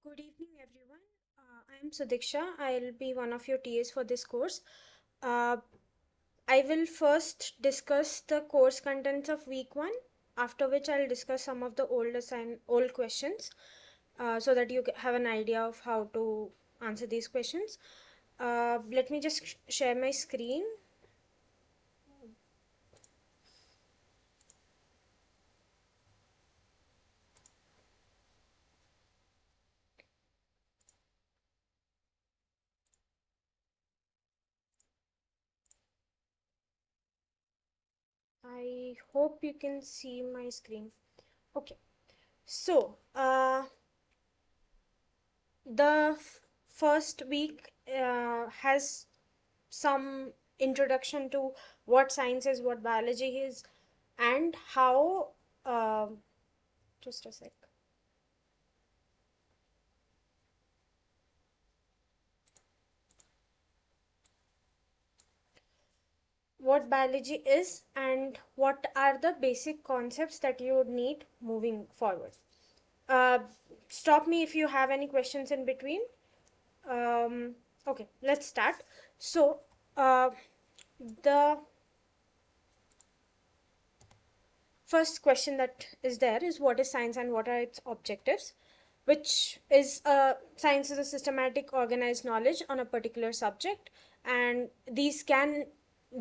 Good evening, everyone. I am Sudiksha. I'll be one of your TAs for this course. Uh, I will first discuss the course contents of week 1, after which I'll discuss some of the old questions so that you have an idea of how to answer these questions. Let me just share my screen. I hope you can see my screen. Okay. So, the first week has some introduction to what science is, what biology is, and how. Just a sec. What biology is, and what are the basic concepts that you would need moving forward. Uh, Stop me if you have any questions in between. Okay, let's start. So, the first question that is there is, what is science and what are its objectives? Which is science is a systematic organized knowledge on a particular subject, and these can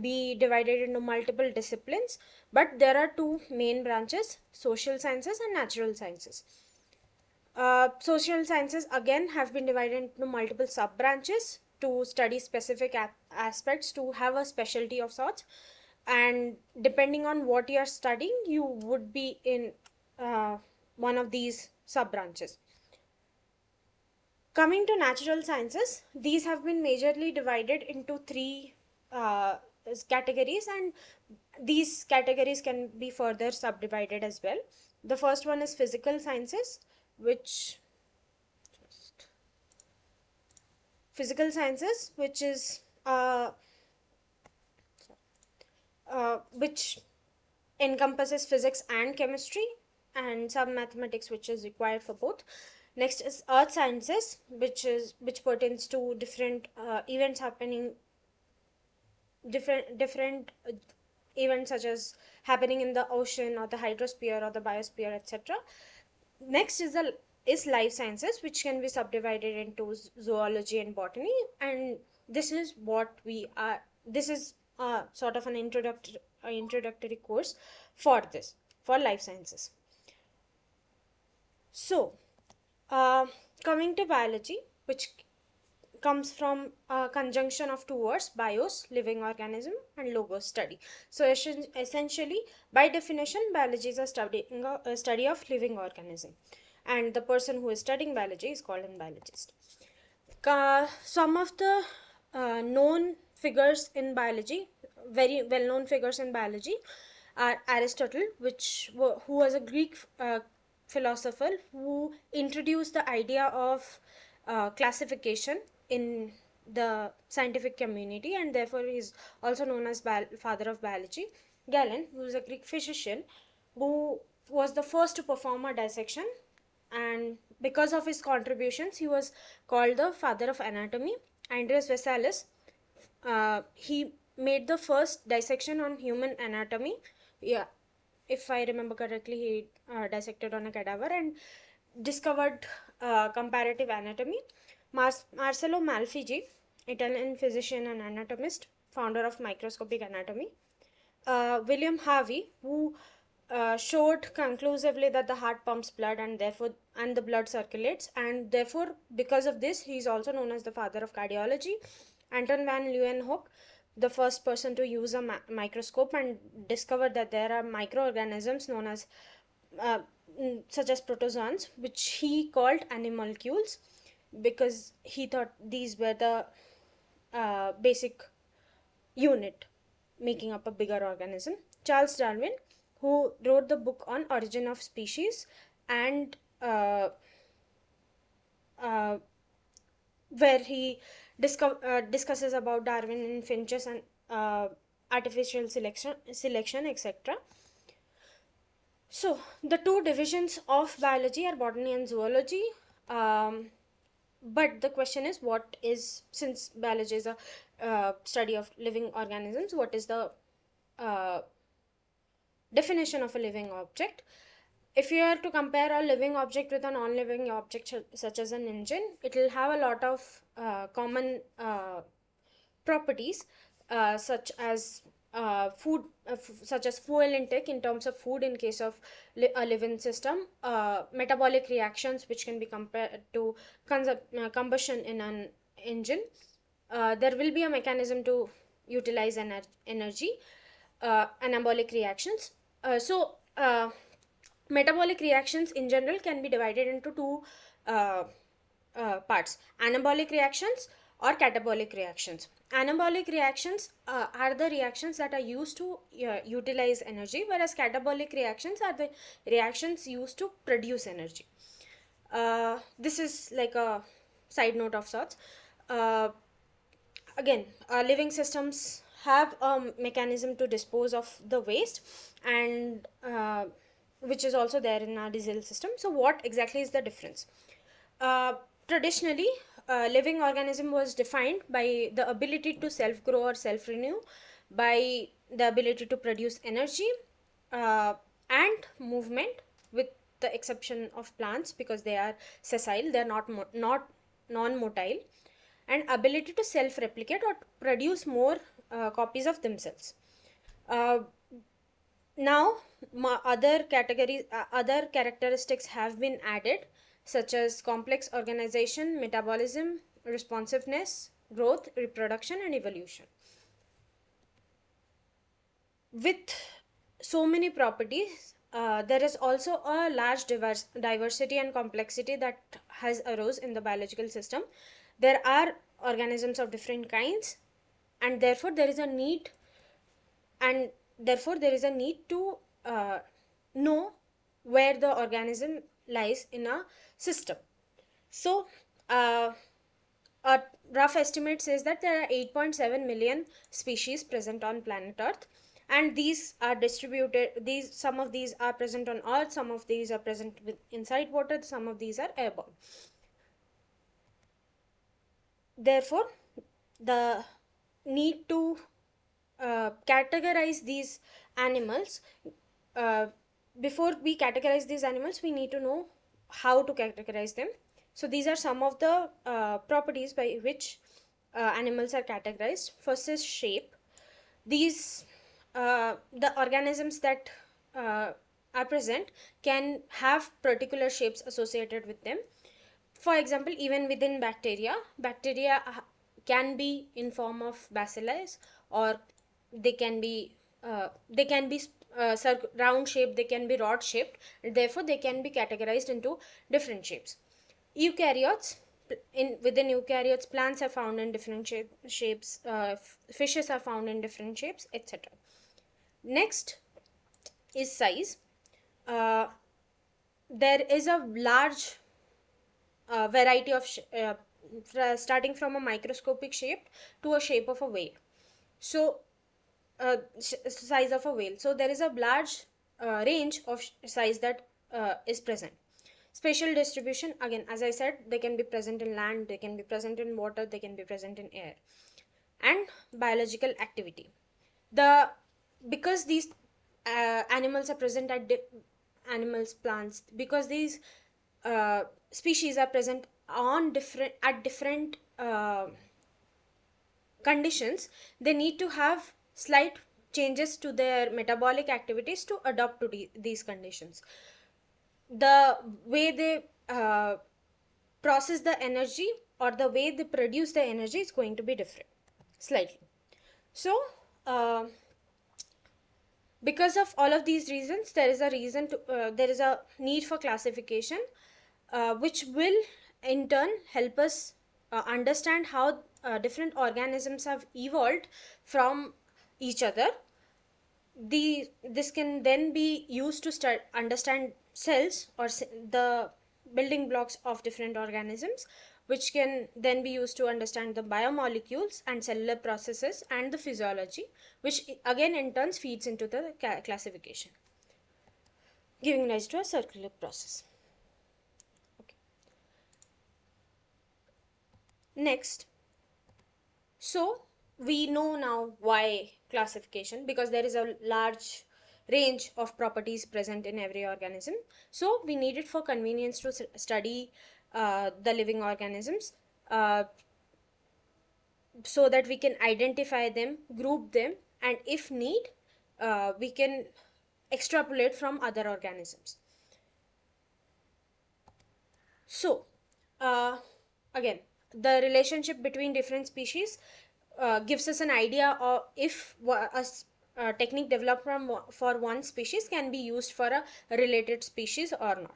be divided into multiple disciplines, but there are two main branches: social sciences and natural sciences. Social sciences again have been divided into multiple sub branches to study specific aspects, to have a specialty of sorts, and depending on what you are studying, you would be in one of these sub branches. Coming to natural sciences, these have been majorly divided into three uh, categories, and these categories can be further subdivided as well. The first one is physical sciences, which is which encompasses physics and chemistry, and some mathematics, which is required for both. Next is earth sciences, which pertains to different events happening, different events such as happening in the ocean or the hydrosphere or the biosphere, etc. Next is life sciences, which can be subdivided into zoology and botany, and this is what we are. This is sort of an introductory course for this, for life sciences. So, uh, coming to biology, which comes from a conjunction of two words: bios, living organism, and logos, study. So essentially, by definition, biology is a study of living organism, and the person who is studying biology is called a biologist. Some of the known figures in biology, very well known figures in biology, are Aristotle, who was a Greek philosopher who introduced the idea of classification in the scientific community, and therefore is also known as father of biology. Galen, who is a Greek physician, who was the first to perform a dissection, and because of his contributions, he was called the father of anatomy. Andreas Vesalius, he made the first dissection on human anatomy. Yeah, if I remember correctly, he dissected on a cadaver and discovered comparative anatomy. Marcello Malfigi, Italian physician and anatomist, founder of microscopic anatomy. William Harvey, who showed conclusively that the heart pumps blood, and therefore the blood circulates, and therefore because of this he is also known as the father of cardiology. Anton van Leeuwenhoek, the first person to use a microscope and discovered that there are microorganisms known as uh, such as protozoans, which he called animalcules, because he thought these were the basic unit making up a bigger organism. Charles Darwin, who wrote the book on Origin of Species, and uh, where he discusses about Darwin and finches and artificial selection, etc. So the two divisions of biology are botany and zoology. Um, but the question is, what is, since biology is a study of living organisms, what is the uh, definition of a living object? If you are to compare a living object with a non-living object such as an engine, it will have a lot of common properties, such as food, such as fuel intake in terms of food in case of a living system, metabolic reactions which can be compared to combustion in an engine. There will be a mechanism to utilize energy, anabolic reactions. Metabolic reactions in general can be divided into two uh, parts: anabolic reactions or catabolic reactions. Anabolic reactions are the reactions that are used to utilize energy, whereas catabolic reactions are the reactions used to produce energy. This is like a side note of sorts. Uh, Again, living systems have a mechanism to dispose of the waste, and which is also there in our diesel system. So what exactly is the difference? uh, Traditionally, living organism was defined by the ability to self grow or self renew, by the ability to produce energy, uh, and movement, with the exception of plants because they are sessile, they are not non motile, and ability to self replicate or produce more copies of themselves. uh, Now, other characteristics have been added, such as complex organization, metabolism, responsiveness, growth, reproduction, and evolution. With so many properties, there is also a large diversity and complexity that has arose in the biological system. There are organisms of different kinds, and therefore there is a need to know where the organism lies in a system. So a rough estimate says that there are 8.7 million species present on planet Earth, and these are distributed, some of these are present on Earth, some of these are present inside water, some of these are airborne. Therefore, the need to categorize these animals, uh, before we categorize these animals, we need to know how to categorize them. So these are some of the properties by which animals are categorized. First is shape. These The organisms that are present can have particular shapes associated with them. For example, even within bacteria can be in form of bacilli, or they can be round shaped, they can be rod shaped, therefore they can be categorized into different shapes. Eukaryotes, within eukaryotes, plants are found in different shapes, fishes are found in different shapes, etc. Next is size. uh, there is a large variety of starting from a microscopic shape to a shape of a whale. So size of a whale, so there is a large range of size that is present. Spatial distribution, again, as I said, they can be present in land, they can be present in water, they can be present in air. And biological activity, the because these animals are present at animals, plants, because these species are present on different conditions, they need to have slight changes to their metabolic activities to adapt to these conditions. The way they process the energy, or the way they produce the energy, is going to be different slightly. So because of all of these reasons, there is a need for classification, which will in turn help us understand how different organisms have evolved from each other, this can then be used to start understand cells or the building blocks of different organisms, which can then be used to understand the biomolecules and cellular processes and the physiology, which again in turn feeds into the classification, giving rise to a circular process. Okay. Next, so we know now why classification, because there is a large range of properties present in every organism. So we need it for convenience to study the living organisms, so that we can identify them, group them, and if need, we can extrapolate from other organisms. So, again, the relationship between different species gives us an idea of if a technique developed for one species can be used for a related species or not.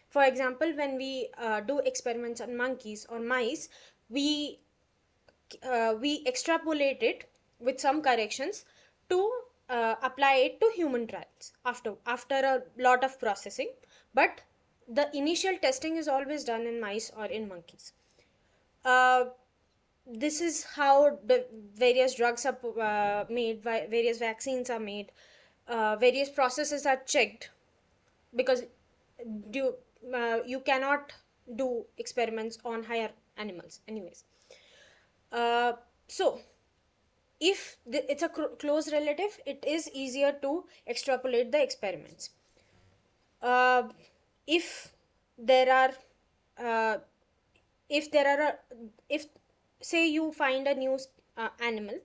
For example, when we do experiments on monkeys or mice, we extrapolate it with some corrections to apply it to human trials after a lot of processing, but the initial testing is always done in mice or in monkeys. This is how the various drugs are made, various vaccines are made, various processes are checked, because you cannot do experiments on higher animals anyways. So if it's a close relative, it is easier to extrapolate the experiments. If there are if say you find a new animal,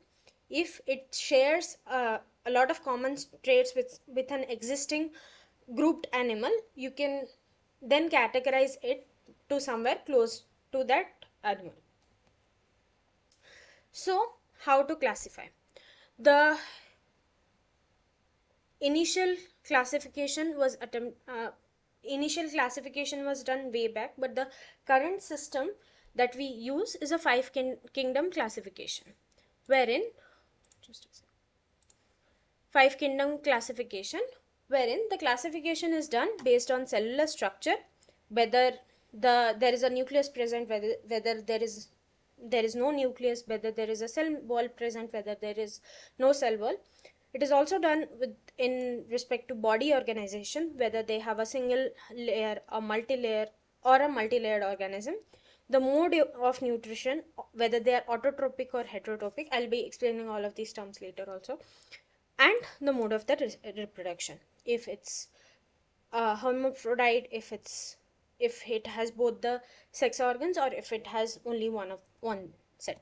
if it shares a lot of common traits with an existing grouped animal, you can then categorize it to somewhere close to that animal. So how to classify? The initial classification was done way back, but the current system that we use is a five-kingdom classification, wherein the classification is done based on cellular structure, whether there is a nucleus present, whether there is no nucleus, whether there is a cell wall present, whether there is no cell wall. It is also done in respect to body organization, whether they have a single layer, a multi-layer, or a multi-layered organism. The mode of nutrition, whether they are autotrophic or heterotrophic. I'll be explaining all of these terms later also. And the mode of the reproduction, if it's hermaphrodite, if it has both the sex organs, or if it has only one set.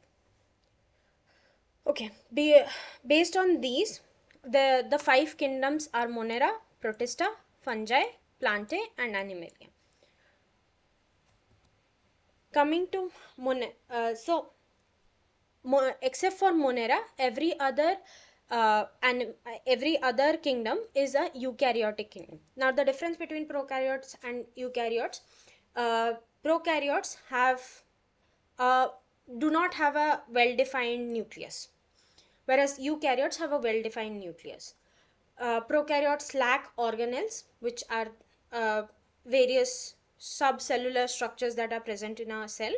Okay, based on these, the five kingdoms are Monera, Protista, Fungi, Plantae, and Animalia. Coming to except for Monera, every other kingdom is a eukaryotic kingdom. Now, the difference between prokaryotes and eukaryotes: prokaryotes do not have a well-defined nucleus, whereas eukaryotes have a well-defined nucleus. Prokaryotes lack organelles, which are various subcellular structures that are present in a cell,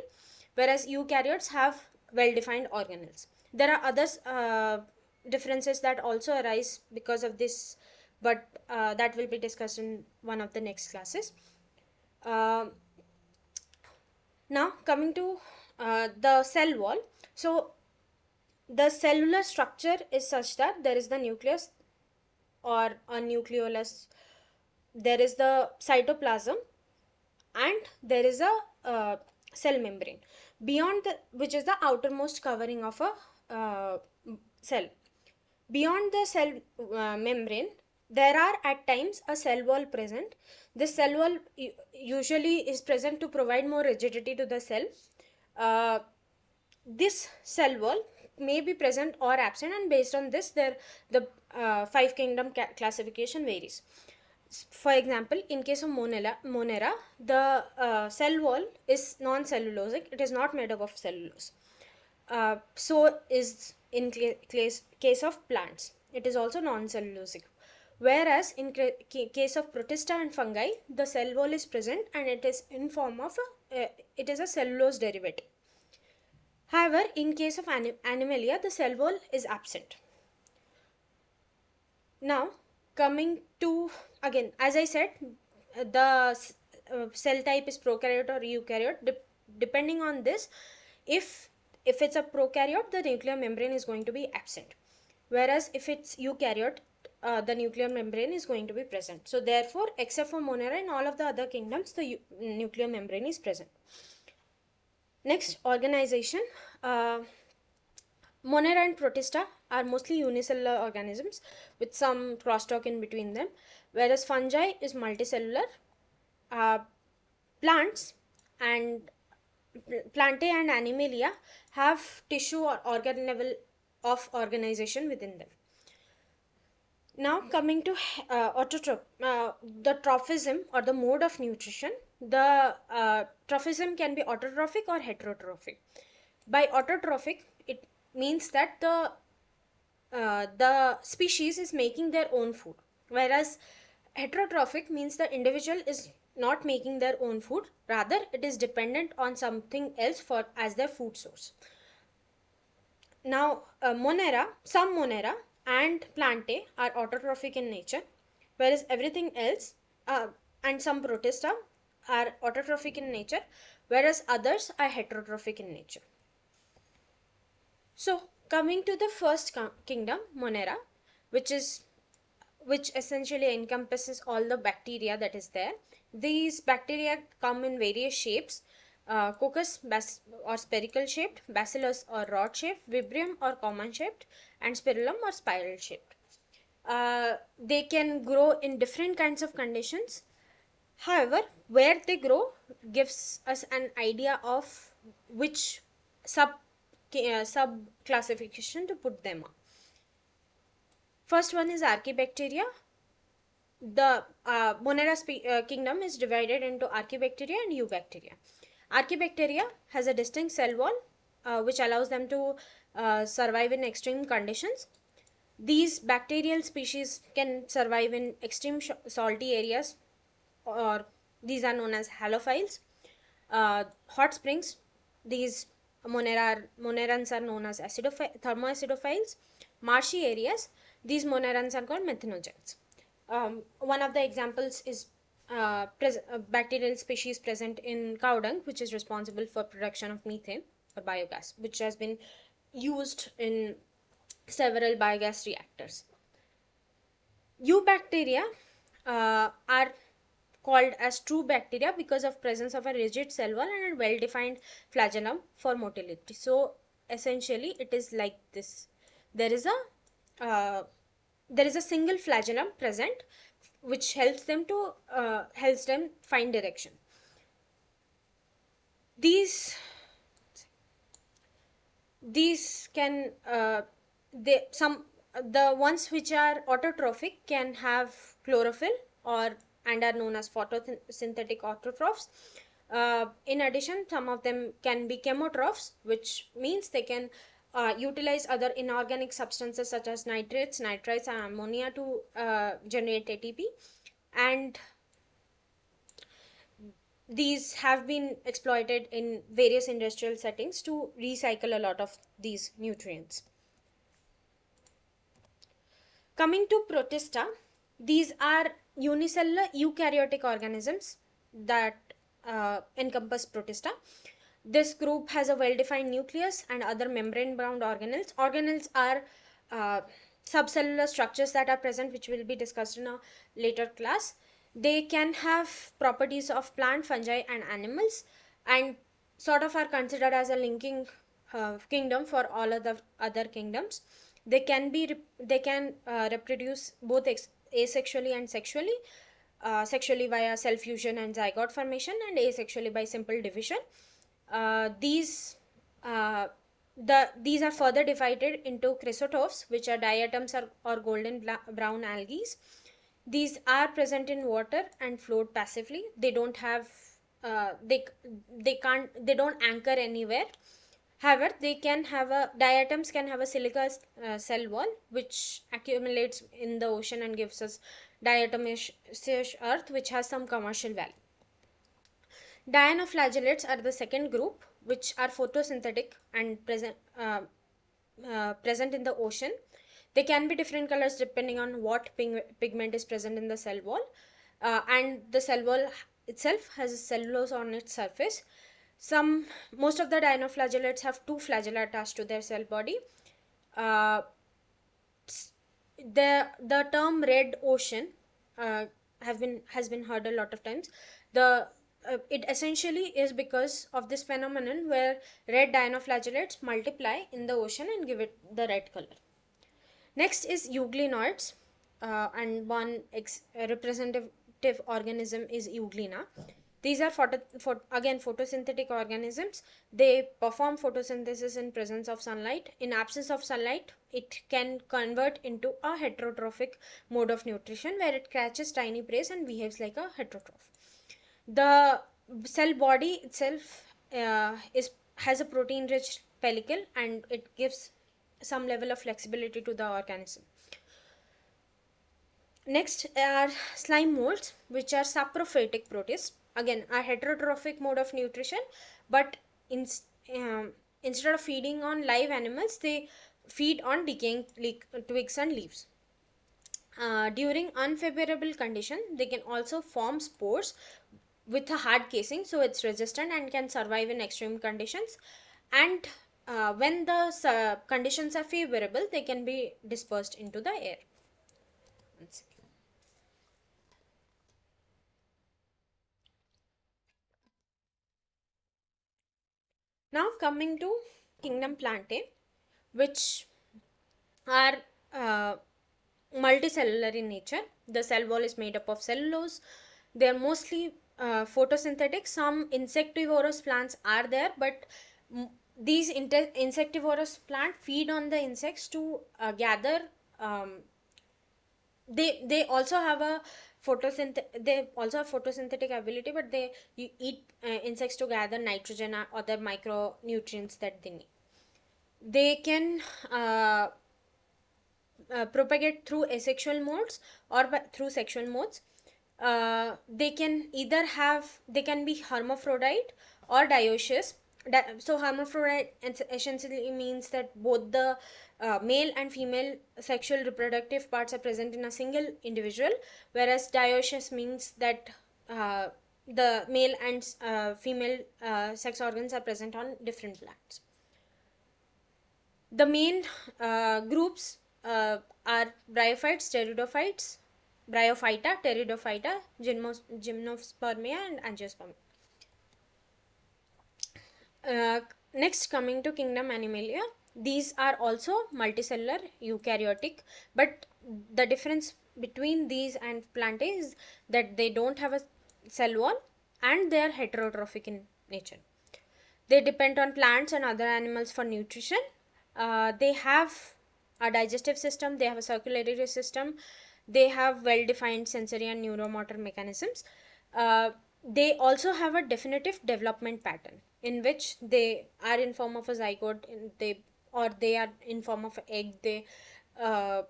whereas eukaryotes have well-defined organelles. There are other differences that also arise because of this, but that will be discussed in one of the next classes. Now, coming to the cell wall. So the cellular structure is such that there is the nucleus or a nucleolus, there is the cytoplasm, and there is a cell membrane beyond which is the outermost covering of a cell. Beyond the cell membrane, there are at times a cell wall present. This cell wall usually is present to provide more rigidity to the cell. This cell wall may be present or absent, and based on this, the five kingdom classification varies. For example, in case of Monera, the cell wall is non-cellulosic. It is not made up of cellulose. So is in case of plants. It is also non-cellulosic. Whereas in case of protista and fungi, the cell wall is present and it is in form of it is a cellulose derivative. However, in case of animalia, the cell wall is absent. Now, coming to, again, as I said, the cell type is prokaryote or eukaryote. Depending on this, if it's a prokaryote, the nuclear membrane is going to be absent. Whereas if it's eukaryote, the nuclear membrane is going to be present. So therefore, except for Monera, in all of the other kingdoms, the nuclear membrane is present. Next, organization. Monera and Protista are mostly unicellular organisms with some crosstalk in between them, whereas fungi is multicellular. Plants and Plantae and Animalia have tissue or organ level of organization within them. Now coming to the trophism or the mode of nutrition, the trophism can be autotrophic or heterotrophic. By autotrophic, it means that the species is making their own food, whereas heterotrophic means the individual is not making their own food, rather it is dependent on something else for as their food source. Now some Monera and Plantae are autotrophic in nature, whereas everything else and some Protista are autotrophic in nature, whereas others are heterotrophic in nature. So coming to the first kingdom, Monera, which essentially encompasses all the bacteria that is there. These bacteria come in various shapes: coccus or spherical shaped, bacillus or rod shaped, vibrio or common shaped, and spirillum or spiral shaped. They can grow in different kinds of conditions. However, where they grow gives us an idea of which sub classification to put them on. First one is Archaebacteria. The Monera kingdom is divided into Archaebacteria and Eubacteria. Archaebacteria has a distinct cell wall which allows them to survive in extreme conditions. These bacterial species can survive in extreme salty areas, or these are known as halophiles. Hot springs, these monerans are known as thermoacidophiles. Marshy areas, these monerans are called methanogens. One of the examples is bacterial species present in cow dung, which is responsible for production of methane or biogas, which has been used in several biogas reactors. Eubacteria are called as true bacteria because of presence of a rigid cell wall and a well-defined flagellum for motility. So essentially it is like this. There is a single flagellum present which helps them find direction. These can the ones which are autotrophic can have chlorophyll and are known as photosynthetic autotrophs. In addition, some of them can be chemotrophs, which means they can utilize other inorganic substances such as nitrates, nitrites, and ammonia to generate ATP. And these have been exploited in various industrial settings to recycle a lot of these nutrients. Coming to Protista, these are unicellular eukaryotic organisms that encompass Protista. This group has a well-defined nucleus and other membrane-bound organelles. Organelles are subcellular structures that are present, which will be discussed in a later class. They can have properties of plant, fungi, and animals, and sort of are considered as a linking kingdom for all of the other kingdoms. They can reproduce both asexually and sexually. Sexually via cell fusion and zygote formation, and asexually by simple division. These are further divided into chrysotopes, which are diatoms or golden brown algae. These are present in water and float passively. They don't have they don't anchor anywhere. However, they can have a diatoms can have a silica cell wall which accumulates in the ocean and gives us diatomaceous earth, which has some commercial value. Dinoflagellates are the second group, which are photosynthetic and present in the ocean. They can be different colors depending on what pigment is present in the cell wall, and the cell wall itself has cellulose on its surface. Most of the dinoflagellates have two flagella attached to their cell body. Uh, the term red ocean have been has been heard a lot of times. The It essentially is because of this phenomenon where red dinoflagellates multiply in the ocean and give it the red color. Next is euglenoids, and one representative organism is euglena. These are again photosynthetic organisms. They perform photosynthesis in presence of sunlight. In absence of sunlight, it can convert into a heterotrophic mode of nutrition where it catches tiny prey and behaves like a heterotroph. The cell body itself is has a protein rich pellicle, and it gives some level of flexibility to the organism. Next are slime molds, which are saprophytic protists. Again, a heterotrophic mode of nutrition, but instead of feeding on live animals, they feed on decaying twigs and leaves. During unfavorable condition, they can also form spores with a hard casing, so it's resistant and can survive in extreme conditions. And when the conditions are favorable, they can be dispersed into the air. Now coming to kingdom Plantae, which are multicellular in nature. The cell wall is made up of cellulose. They are mostly photosynthetic. Some insectivorous plants are there, but these insectivorous plants feed on the insects to gather. They also have a photosynthetic ability, but they eat insects to gather nitrogen or other micronutrients that they need. They can propagate through asexual modes or through sexual modes. They can be hermaphrodite or dioecious. So hermaphrodite essentially means that both the male and female sexual reproductive parts are present in a single individual, whereas dioecious means that the male and female sex organs are present on different plants. The main groups are bryophyta, pteridophyta, gymnospermia, and angiospermia. Next, coming to kingdom Animalia, these are also multicellular eukaryotic, but the difference between these and Plantae is that they don't have a cell wall and they are heterotrophic in nature. They depend on plants and other animals for nutrition. They have a digestive system, they have a circulatory system, they have well defined sensory and neuromotor mechanisms. They also have a definitive development pattern in which they are in form of a zygote, they are in form of an egg. They uh,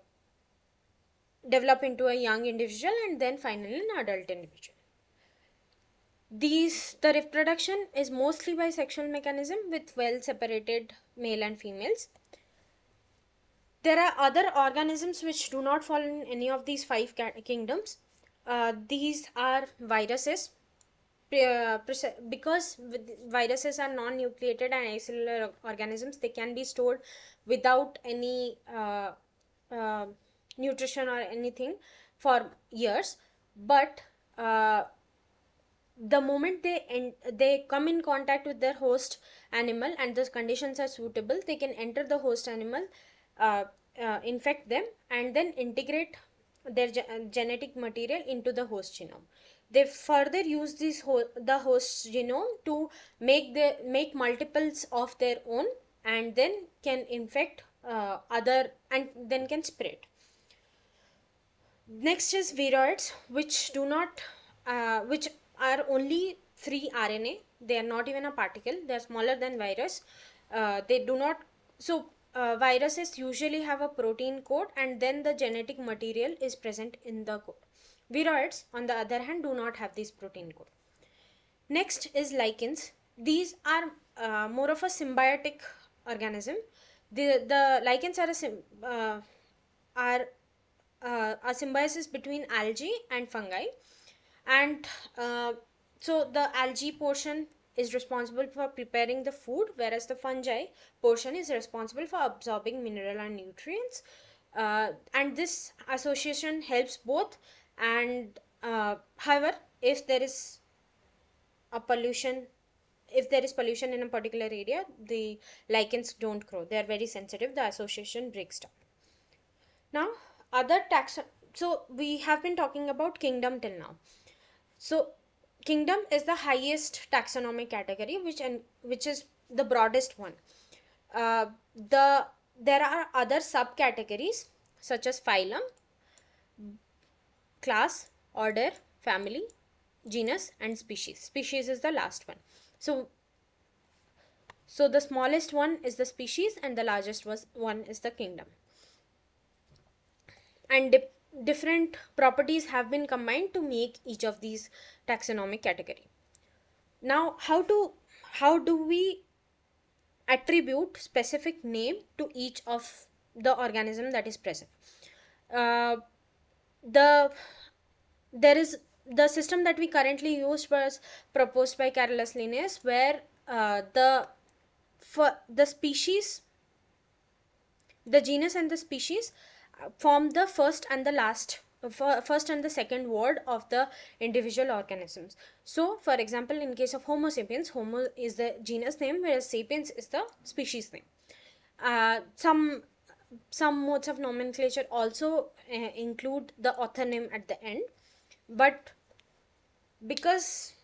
develop into a young individual and then finally an adult individual. The reproduction is mostly by sexual mechanism with well separated male and females. There are other organisms which do not fall in any of these five kingdoms. These are viruses. Because viruses are non-nucleated and acellular organisms, they can be stored without any uh, nutrition or anything for years. But the moment they come in contact with their host animal and the conditions are suitable, they can enter the host animal, uh, infect them, and then integrate their genetic material into the host genome. They further use the host genome to make multiples of their own, and then can infect other and then can spread. Next is viroids, which are only free RNA. They are not even a particle. They are smaller than virus. They do not. So viruses usually have a protein code, and then the genetic material is present in the code. Viroids, on the other hand, do not have this protein code. Next is lichens. These are more of a symbiotic organism. The lichens are are a symbiosis between algae and fungi, and so the algae portion is responsible for preparing the food, whereas the fungi portion is responsible for absorbing mineral and nutrients. And this association helps both. And however, if there is a pollution if there is pollution in a particular area, the lichens don't grow. They are very sensitive. The association breaks down. Now, other taxon. So we have been talking about kingdom till now. So kingdom is the highest taxonomic category, which is the broadest one. The There are other subcategories such as phylum, class, order, family, genus, and species. Species is the last one. So the smallest one is the species, and the largest one is the kingdom. And different properties have been combined to make each of these taxonomic category. Now, how do we attribute specific name to each of the organism that is present? Uh, the there is the system that we currently use was proposed by Carolus Linnaeus, where for the species, the genus and the species form the first and the first and the second word of the individual organisms. So for example, in case of Homo sapiens, Homo is the genus name, whereas sapiens is the species name. Some modes of nomenclature also include the author name at the end, but because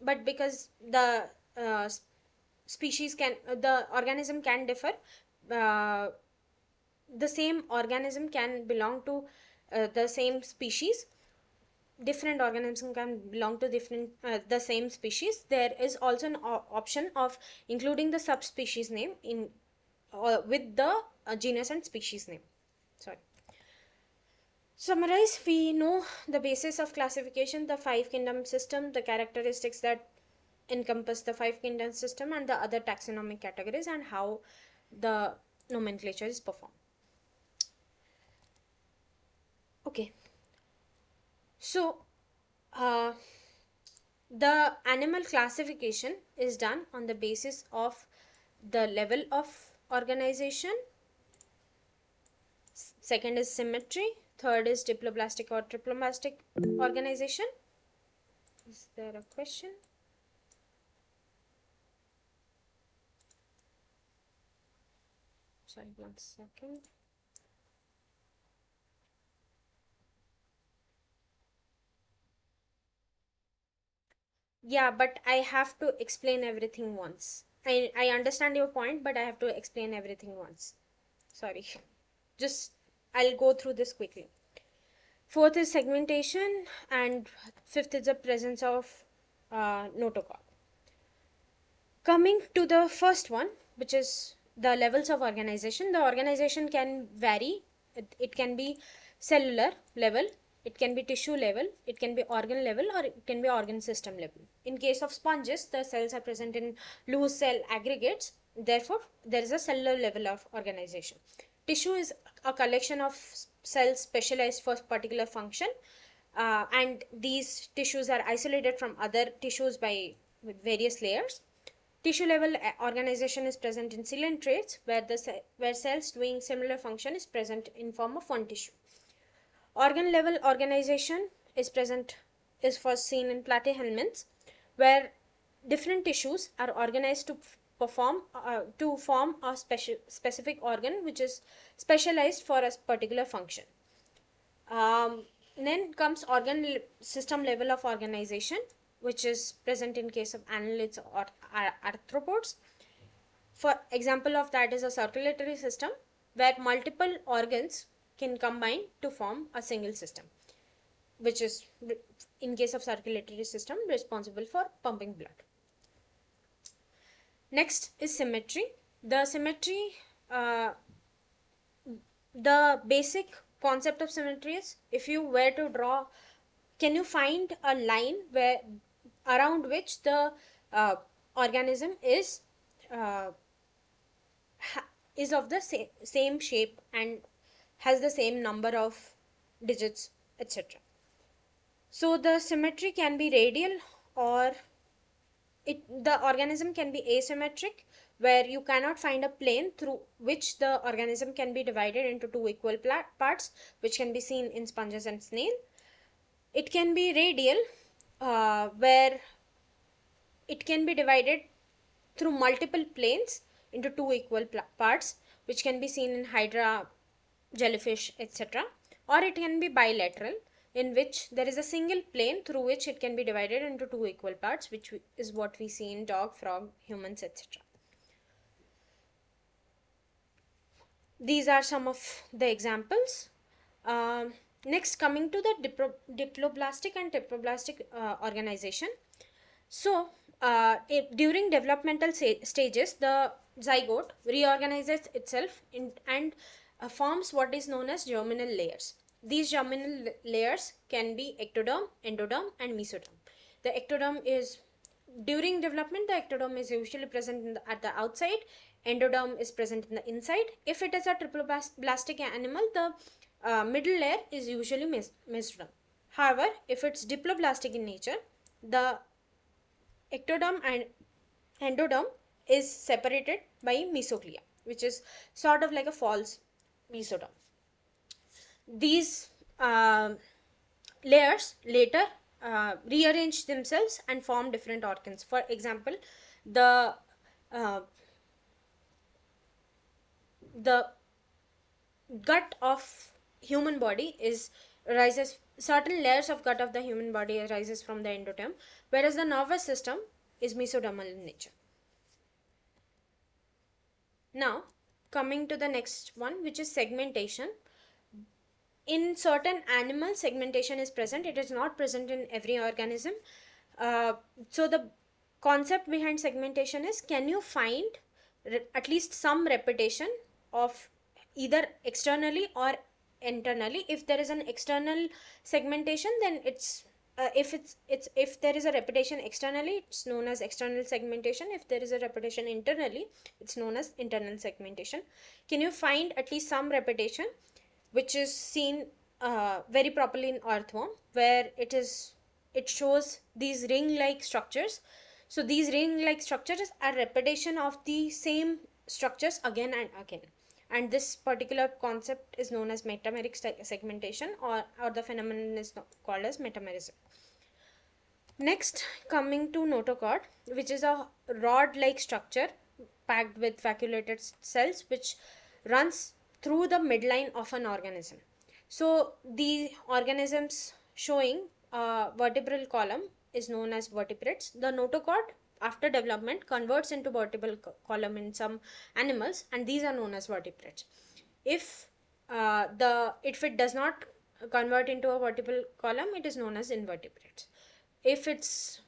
because the species can the organism can differ, uh, the same organism can belong to the same species. Different organisms can belong to different the same species. There is also an option of including the subspecies name in with the genus and species name. Sorry. Summarize, we know the basis of classification, the five kingdom system, the characteristics that encompass the five kingdom system, and the other taxonomic categories, and how the nomenclature is performed. Okay, so the animal classification is done on the basis of the level of organization. Second is symmetry. Third is diploblastic or triploblastic organization. Is there a question? Sorry, 1 second. Yeah, but I have to explain everything once. I understand your point, but I have to explain everything once. Sorry. Just I'll go through this quickly. Fourth is segmentation, and fifth is the presence of notochord. Coming to the first one, which is the levels of organization, the organization can vary. It can be cellular level, it can be tissue level, it can be organ level, or it can be organ system level. In case of sponges, the cells are present in loose cell aggregates, therefore there is a cellular level of organization. Tissue is a collection of cells specialized for particular function, and these tissues are isolated from other tissues with various layers. Tissue level organization is present in coelentrates, where cells doing similar function is present in form of one tissue. Organ level organization is first seen in platyhelminths, where different tissues are organized to form a specific organ which is specialized for a particular function. Then comes organ system level of organization, which is present in case of annelids or arthropods. For example of that is a circulatory system, where multiple organs can combine to form a single system, which is, in case of circulatory system, responsible for pumping blood. Next is symmetry. The symmetry, uh, the basic concept of symmetry is, if you were to draw, can you find a line where around which the uh, organism uh, is of the same shape and has the same number of digits, etc. So the symmetry can be radial, or the organism can be asymmetric, where you cannot find a plane through which the organism can be divided into two equal parts, which can be seen in sponges and snail. It can be radial, where it can be divided through multiple planes into two equal parts, which can be seen in hydra, jellyfish, etc. Or it can be bilateral, in which there is a single plane through which it can be divided into two equal parts, which is what we see in dog, frog, humans, etc. These are some of the examples. Next, coming to the diploblastic and triploblastic organization. So, during developmental stages, the zygote reorganizes itself and forms what is known as germinal layers. These germinal layers can be ectoderm, endoderm, and mesoderm. The ectoderm is, during development, the ectoderm is usually present at the outside, endoderm is present in the inside. If it is a triploblastic animal, the middle layer is usually mesoderm. However, if it's diploblastic in nature, the ectoderm and endoderm is separated by mesoglia, which is sort of like a false mesoderm. These layers later rearrange themselves and form different organs. For example, the uh, the gut of human body is arises certain layers of gut of the human body arises from the endoderm, whereas the nervous system is mesodermal in nature. Now, coming to the next one, which is segmentation. In certain animals, segmentation is present. It is not present in every organism. So the concept behind segmentation is, can you find at least some repetition of either externally or internally? If there is an external segmentation, then it's if there is a repetition externally, it's known as external segmentation. If there is a repetition internally, it's known as internal segmentation. Can you find at least some repetition, which is seen very properly in earthworm, where it shows these ring like structures. So these ring like structures are repetition of the same structures again and again, and this particular concept is known as metameric segmentation, or the phenomenon is called as metamerism. Next, coming to notochord, which is a rod like structure packed with vacuolated cells, which runs through the midline of an organism. So the organisms showing a vertebral column is known as vertebrates. The notochord, after development, converts into vertebral column in some animals, and these are known as vertebrates. If it does not convert into a vertebral column, it is known as invertebrates. If it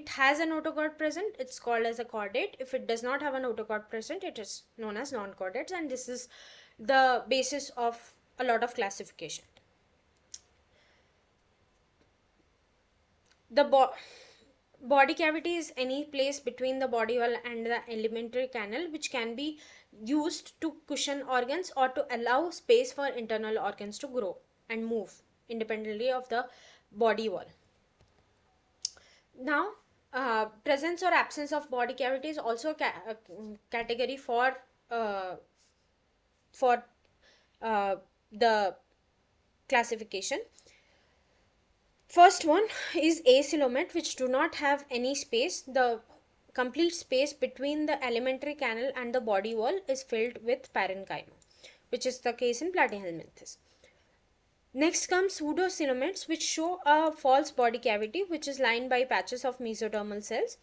has a notochord present, it's called as a chordate. If it does not have a notochord present, it is known as non-chordates, and this is the basis of a lot of classification. The body cavity is any place between the body wall and the alimentary canal, which can be used to cushion organs or to allow space for internal organs to grow and move independently of the body wall. Now, presence or absence of body cavity is also a category for the classification. First one is acoelomate, which do not have any space. The complete space between the alimentary canal and the body wall is filled with parenchyma, which is the case in platyhelminthes. Next comes pseudocoelomates, which show a false body cavity, which is lined by patches of mesodermal cells.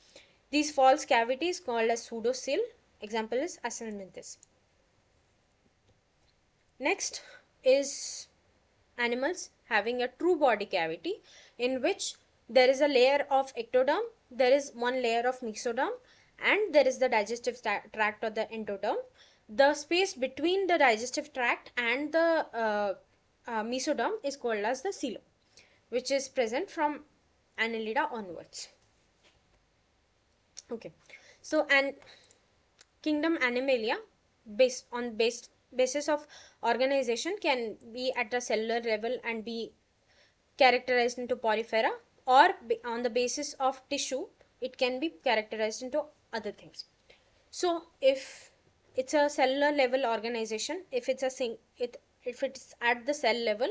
These false cavities called as pseudocele. Example is acelminthes. Next is animals having a true body cavity, in which there is a layer of ectoderm, there is one layer of mesoderm, and there is the digestive tract or the endoderm. The space between the digestive tract and the mesoderm is called as the coelom, which is present from annelida onwards. Okay, so and kingdom Animalia, basis of organization, can be at a cellular level and be characterized into porifera, or on the basis of tissue it can be characterized into other things. So if it's a cellular level organization, if it's if it's at the cell level,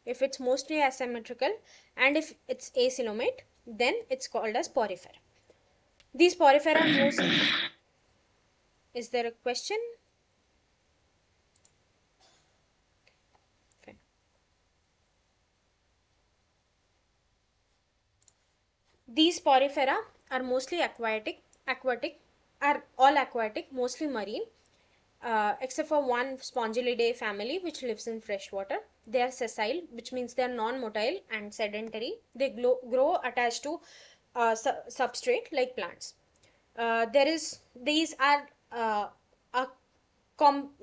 if it's mostly asymmetrical, and if it's acoelomate, then it's called as porifera. These porifera most is there a question? Okay. These porifera are mostly aquatic, are all aquatic, mostly marine, except for one Spongylidae family which lives in fresh water. They are sessile, which means they are non-motile and sedentary. They grow attached to substrate like plants. These are a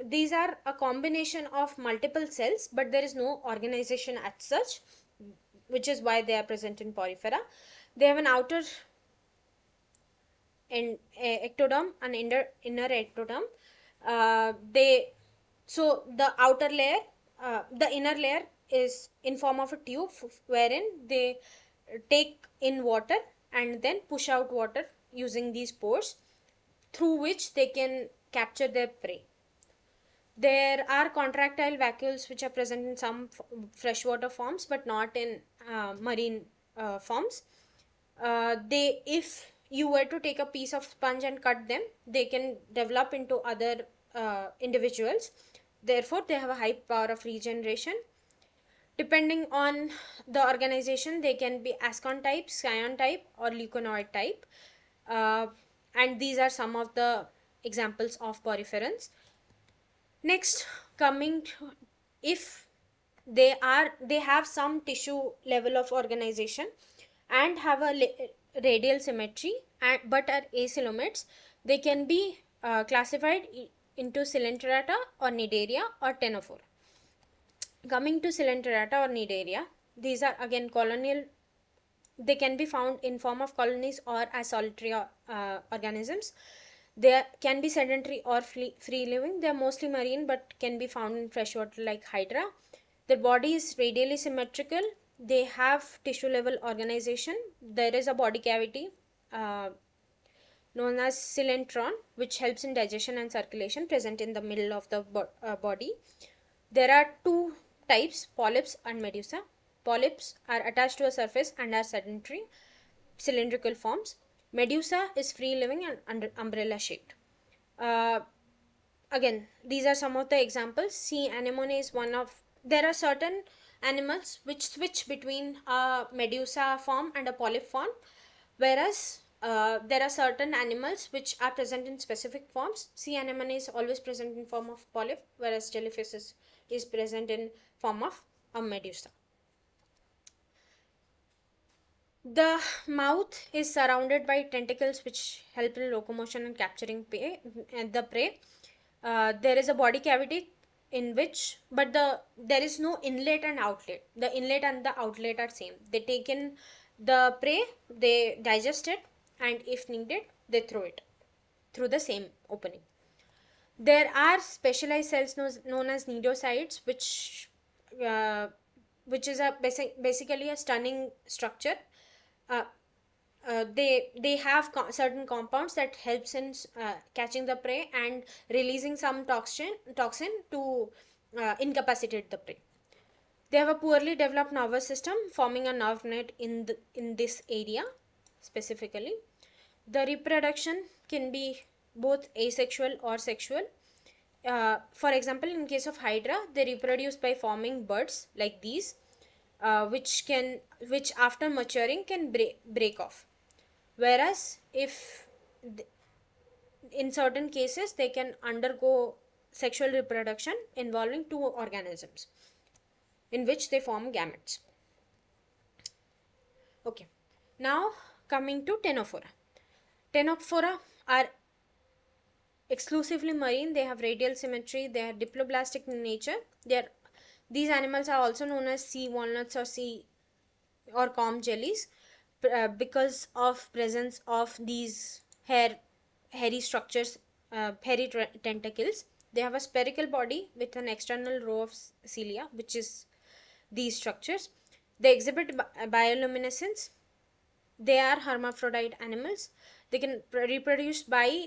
these are a combination of multiple cells, but there is no organization as such, which is why they are present in porifera. They have an outer ectoderm and inner ectoderm. They so the outer layer, the inner layer is in form of a tube wherein they take in water and then push out water using these pores, through which they can capture their prey. There are contractile vacuoles which are present in some freshwater forms but not in marine forms. If you were to take a piece of sponge and cut them, they can develop into other individuals. Therefore they have a high power of regeneration. Depending on the organization, they can be ascon type, scion type, or leuconoid type. And these are some of the examples of poriferans. Next, coming to, if they have some tissue level of organization and have a radial symmetry, but are acoelomates, they can be classified into Coelenterata or Cnidaria or Ctenophora. Coming to Coelenterata or Cnidaria, these are again colonial. They can be found in form of colonies or as solitary organisms. They can be sedentary or free living. They are mostly marine but can be found in freshwater like hydra. Their body is radially symmetrical. They have tissue level organization. There is a body cavity known as coelentron, which helps in digestion and circulation, present in the middle of the body. There are two types, polyps and medusa. Polyps are attached to a surface and are sedentary, cylindrical forms. Medusa is free living and umbrella shaped. Again, these are some of the examples. Sea anemone is one of, there are certain animals which switch between a medusa form and a polyp form, whereas there are certain animals which are present in specific forms. Sea anemone is always present in form of polyp, whereas jellyfish is present in form of a medusa. The mouth is surrounded by tentacles which help in locomotion and capturing the prey. There is a body cavity in which, but there is no inlet and outlet. The inlet and the outlet are same. They take in the prey, they digest it, and if needed, they throw it through the same opening. There are specialized cells known as cnidocytes, which is a basically a stunning structure. Uh, they have certain compounds that helps in catching the prey and releasing some toxin to incapacitate the prey. They have a poorly developed nervous system, forming a nerve net in this area specifically. The reproduction can be both asexual or sexual. For example, in case of hydra, they reproduce by forming buds like these, which after maturing can break off. Whereas if in certain cases they can undergo sexual reproduction involving two organisms in which they form gametes. Okay, now coming to Ctenophora. Ctenophora are exclusively marine. They have radial symmetry. They are diploblastic in nature. These animals are also known as sea walnuts or sea or comb jellies, because of presence of these hairy structures, tentacles. They have a spherical body with an external row of cilia, which is these structures. They exhibit bioluminescence. They are hermaphrodite animals. They can reproduce by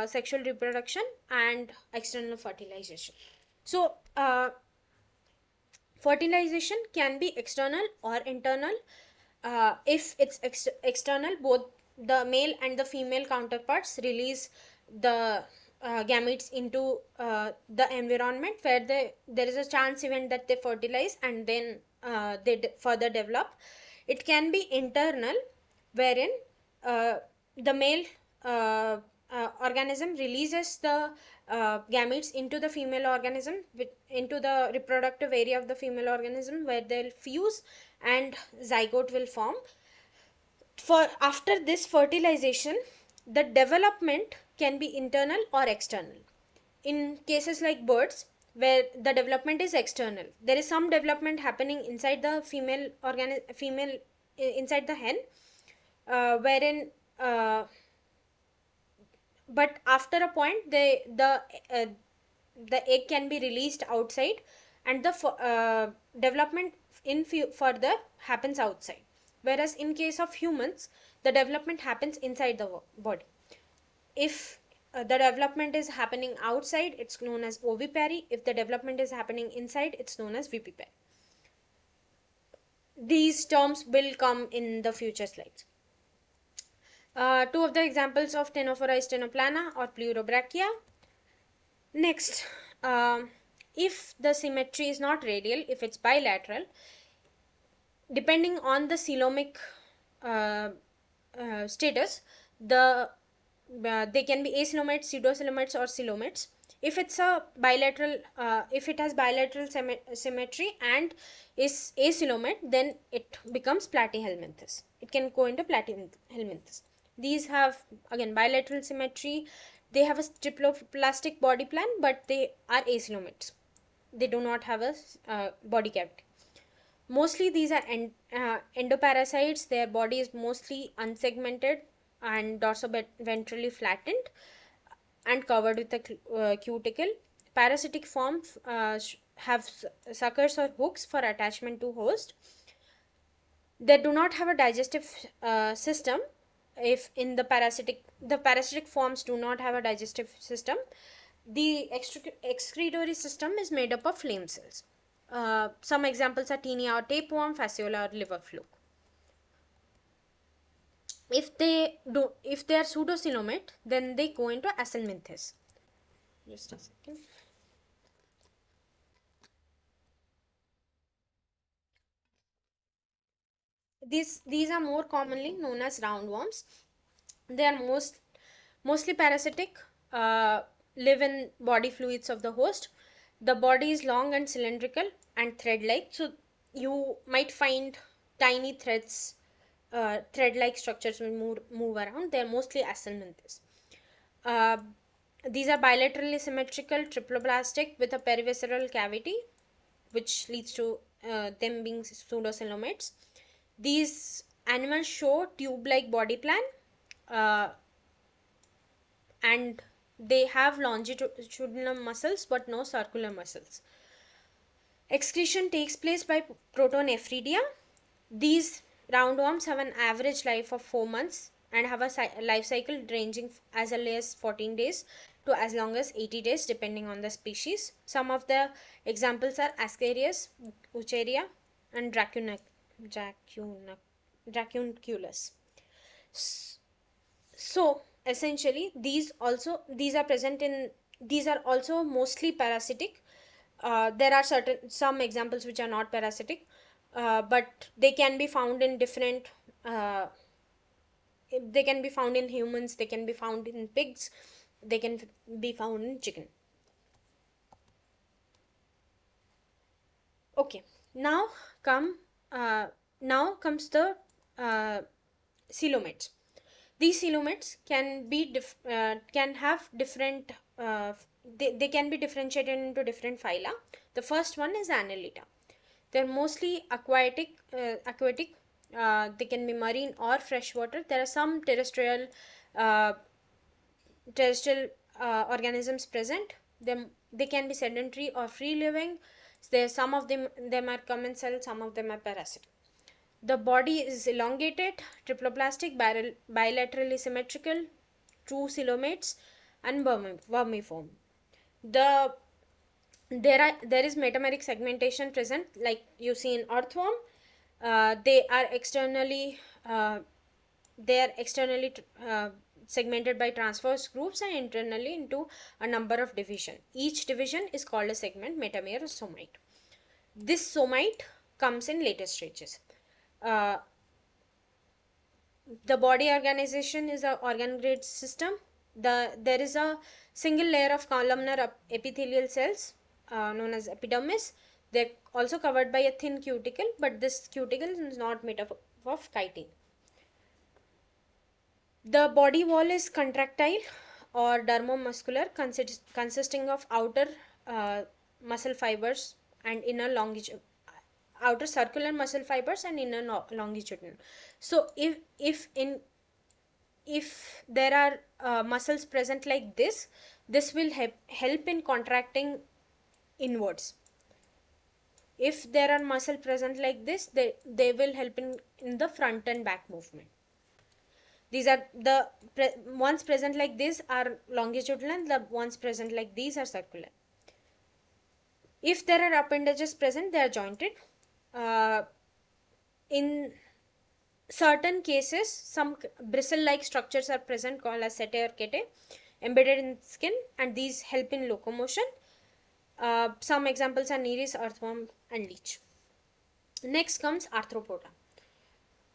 sexual reproduction and external fertilization. So fertilization can be external or internal. If it's external, both the male and the female counterparts release the gametes into the environment, where there is a chance event that they fertilize and then they further develop. It can be internal, wherein uh, the male organism releases the gametes into the female organism, into the reproductive area of the female organism, where they'll fuse and zygote will form. For after this fertilization, the development can be internal or external. In cases like birds, where the development is external, there is some development happening inside the female inside the hen, wherein but after a point uh, the egg can be released outside, and the development in further happens outside. Whereas in case of humans, the development happens inside the body. If the development is happening outside, it's known as ovipary. If the development is happening inside, it's known as vipipary. These terms will come in the future slides. Two of the examples of Ctenophora is Ctenoplana or Pleurobrachia. Next, if the symmetry is not radial, if it's bilateral, depending on the coelomic uh, status, they can be acoelomates, pseudocoelomates, or coelomates. If it's a bilateral, if it has bilateral symmetry and is acoelomate, then it becomes platyhelminthes. It can go into platyhelminthes. These have again bilateral symmetry. They have a triploplastic body plan, but they are acoelomates. They do not have a body cavity. Mostly these are endoparasites. Their body is mostly unsegmented and dorsoventrally flattened and covered with a cuticle. Parasitic forms have suckers or hooks for attachment to host. They do not have a digestive system. If in the parasitic forms do not have a digestive system, the excretory system is made up of flame cells. Some examples are tinea or tapeworm, fasciola or liver fluke. If they are pseudocoelomate, then they go into acelminthes. Just a second. These are more commonly known as roundworms. They are mostly parasitic, live in body fluids of the host. The body is long and cylindrical and thread-like, so you might find tiny threads, thread-like structures will move around. They are mostly acelminthes. Uh, these are bilaterally symmetrical, triploblastic with a perivisceral cavity, which leads to them being pseudocoelomates. These animals show tube-like body plan, uh, and they have longitudinal muscles but no circular muscles. Excretion takes place by protonephridia. These roundworms have an average life of 4 months and have a life cycle ranging as early as 14 days to as long as 80 days depending on the species. Some of the examples are Ascarius, Ucheria, and Dracunculus. So essentially these are present in, these are also mostly parasitic. There are some examples which are not parasitic, but they can be found in different they can be found in humans, they can be found in pigs, they can be found in chicken. Okay, now come now comes the coelomates. These coelomates can have different, they can be differentiated into different phyla. The first one is Annelida. They're mostly aquatic. They can be marine or freshwater. There are some uh, terrestrial organisms present. They can be sedentary or free living. Some of them are commensal, some of them are parasitic. The body is elongated, triploplastic, bilaterally symmetrical, true coelomates, and vermiform. The there is metameric segmentation present, like you see in earthworm. They are externally segmented by transverse groups and internally into a number of division. Each division is called a segment, metamere or somite. This somite comes in later stages. Uh, the body organization is a organ grid system. There is a single layer of columnar epithelial cells known as epidermis. They're also covered by a thin cuticle, but this cuticle is not made up of chitin. The body wall is contractile or dermomuscular, consisting of outer muscle fibers and inner outer circular muscle fibers and inner longitudinal. So if there are muscles present like this will help in contracting inwards. If there are muscle present like this, they will help in the front and back movement. These are the ones present like this are longitudinal, the ones present like these are circular. If there are appendages present, they are jointed. In certain cases, some bristle-like structures are present called as setae or ketae, embedded in skin, and these help in locomotion. Some examples are Nereis, earthworm, and leech. Next comes arthropoda.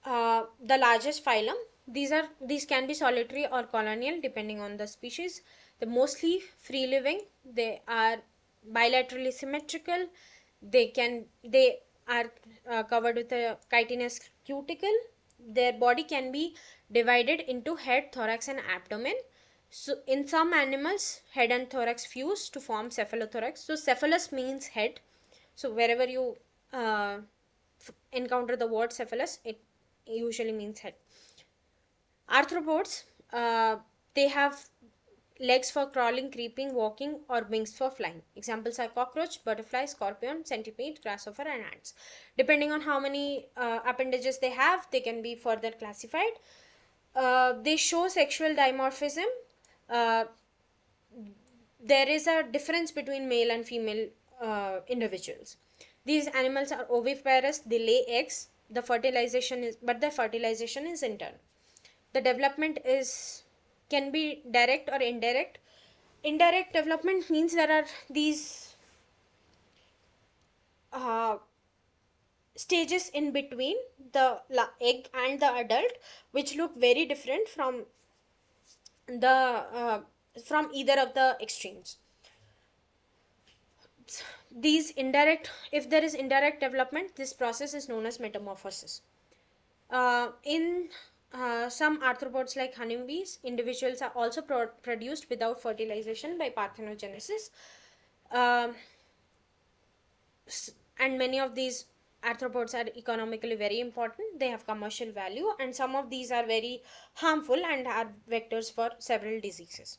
The largest phylum. These can be solitary or colonial depending on the species. They're mostly free living. They are bilaterally symmetrical. They are covered with a chitinous cuticle. Their body can be divided into head, thorax, and abdomen. So in some animals, head and thorax fuse to form cephalothorax. So cephalus means head. So wherever you encounter the word cephalus, it usually means head. Arthropods, they have legs for crawling, creeping, walking, or wings for flying. Examples are cockroach, butterfly, scorpion, centipede, grasshopper, and ants. Depending on how many appendages they have, they can be further classified. They show sexual dimorphism. Uh, there is a difference between male and female individuals. These animals are oviparous. They lay eggs. The fertilization is internal. The development can be direct or indirect. Indirect development means there are these stages in between the egg and the adult, which look very different from either of the extremes. If there is indirect development, this process is known as metamorphosis. In some arthropods like honeybees, individuals are also produced without fertilization by parthenogenesis. And many of these arthropods are economically very important. They have commercial value, and some of these are very harmful and are vectors for several diseases.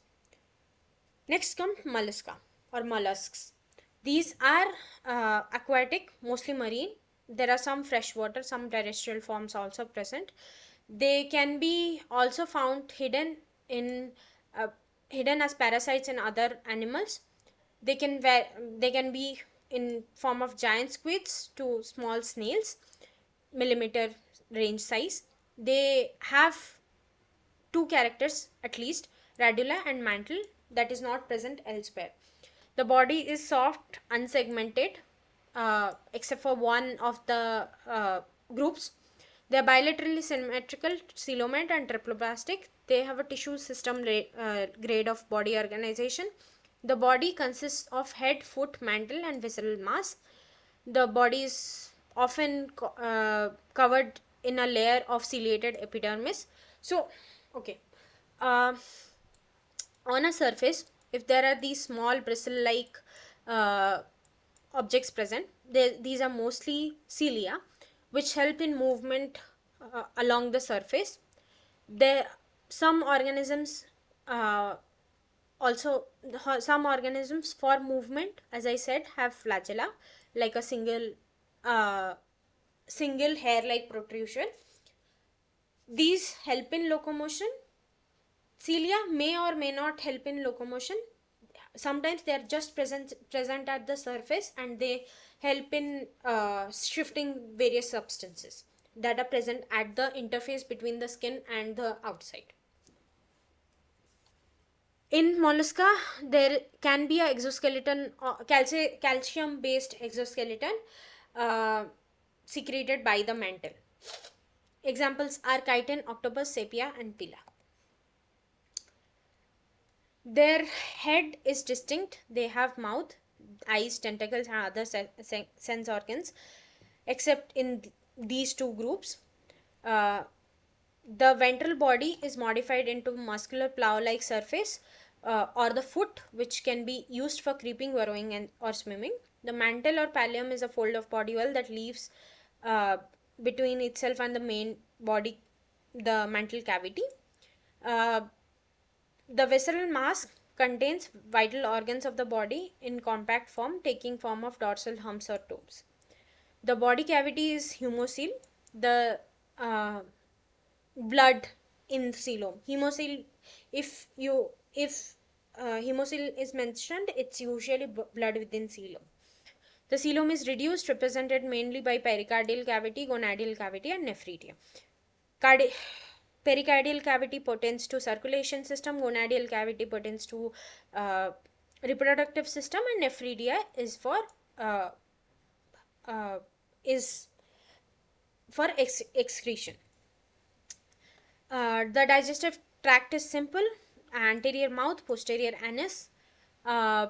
Next comes mollusca or mollusks. These are aquatic, mostly marine. There are some freshwater, some terrestrial forms also present. They can be also found hidden as parasites in other animals. They can be in form of giant squids to small snails, millimeter range size. They have two characters at least, radula and mantle, that is not present elsewhere. The body is soft, unsegmented, except for one of the groups. They are bilaterally symmetrical, coelomate and triploplastic. They have a tissue system grade of body organization. The body consists of head, foot, mantle, and visceral mass. The body is often covered in a layer of ciliated epidermis. So Okay. Uh, on a surface, if there are these small bristle like uh, objects present, these are mostly cilia, which help in movement along the surface. There, some organisms uh, also, some organisms for movement, as I said, have flagella, like a uh, single hair like protrusion. These help in locomotion. Cilia may or may not help in locomotion. Sometimes they are just present at the surface, and they help in shifting various substances that are present at the interface between the skin and the outside. In mollusca, there can be a exoskeleton, calcium based exoskeleton uh, secreted by the mantle. Examples are chitin, octopus, sepia, and pila. Their head is distinct. They have mouth, eyes, tentacles, and other sense organs, except in these two groups. Uh, the ventral body is modified into muscular plow-like surface, or the foot, which can be used for creeping, burrowing, and or swimming. The mantle or pallium is a fold of body wall that leaves uh, between itself and the main body, the mantle cavity. Uh, the visceral mass contains vital organs of the body in compact form, taking form of dorsal humps or tubes. The body cavity is humocoel. The blood in coelom. Hemocoel, if hemocoel is mentioned, it's usually blood within coelom. The coelom is reduced, represented mainly by pericardial cavity, gonadal cavity, and nephridia. Pericardial cavity pertains to circulation system, gonadal cavity pertains to uh, reproductive system, and nephridia is uh, uh, is for excretion. The digestive tract is simple: anterior mouth, posterior anus. Uh,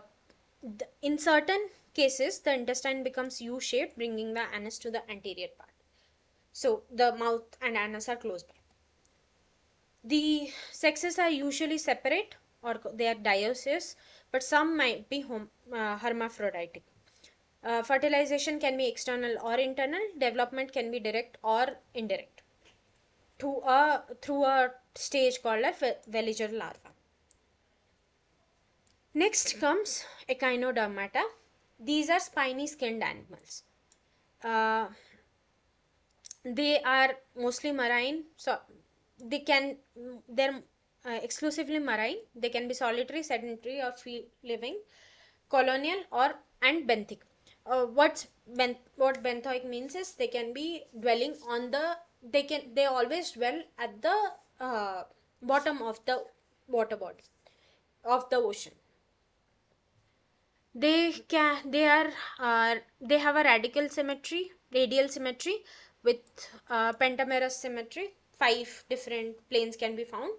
in certain cases, the intestine becomes U-shaped, bringing the anus to the anterior part. So the mouth and anus are close by. The sexes are usually separate, or they are dioecious, but some might be hermaphroditic. Fertilization can be external or internal. Development can be direct or indirect through a stage called a veliger larva. Next comes echinodermata. These are spiny skinned animals. Uh, they are mostly marine, so they're exclusively marine. They can be solitary, sedentary, or free living, colonial, or and benthic. What benthic means is they can be dwelling on the they always dwell at the uh, bottom of the water body of the ocean. They have a radial symmetry with pentamerous symmetry. 5 different planes can be found.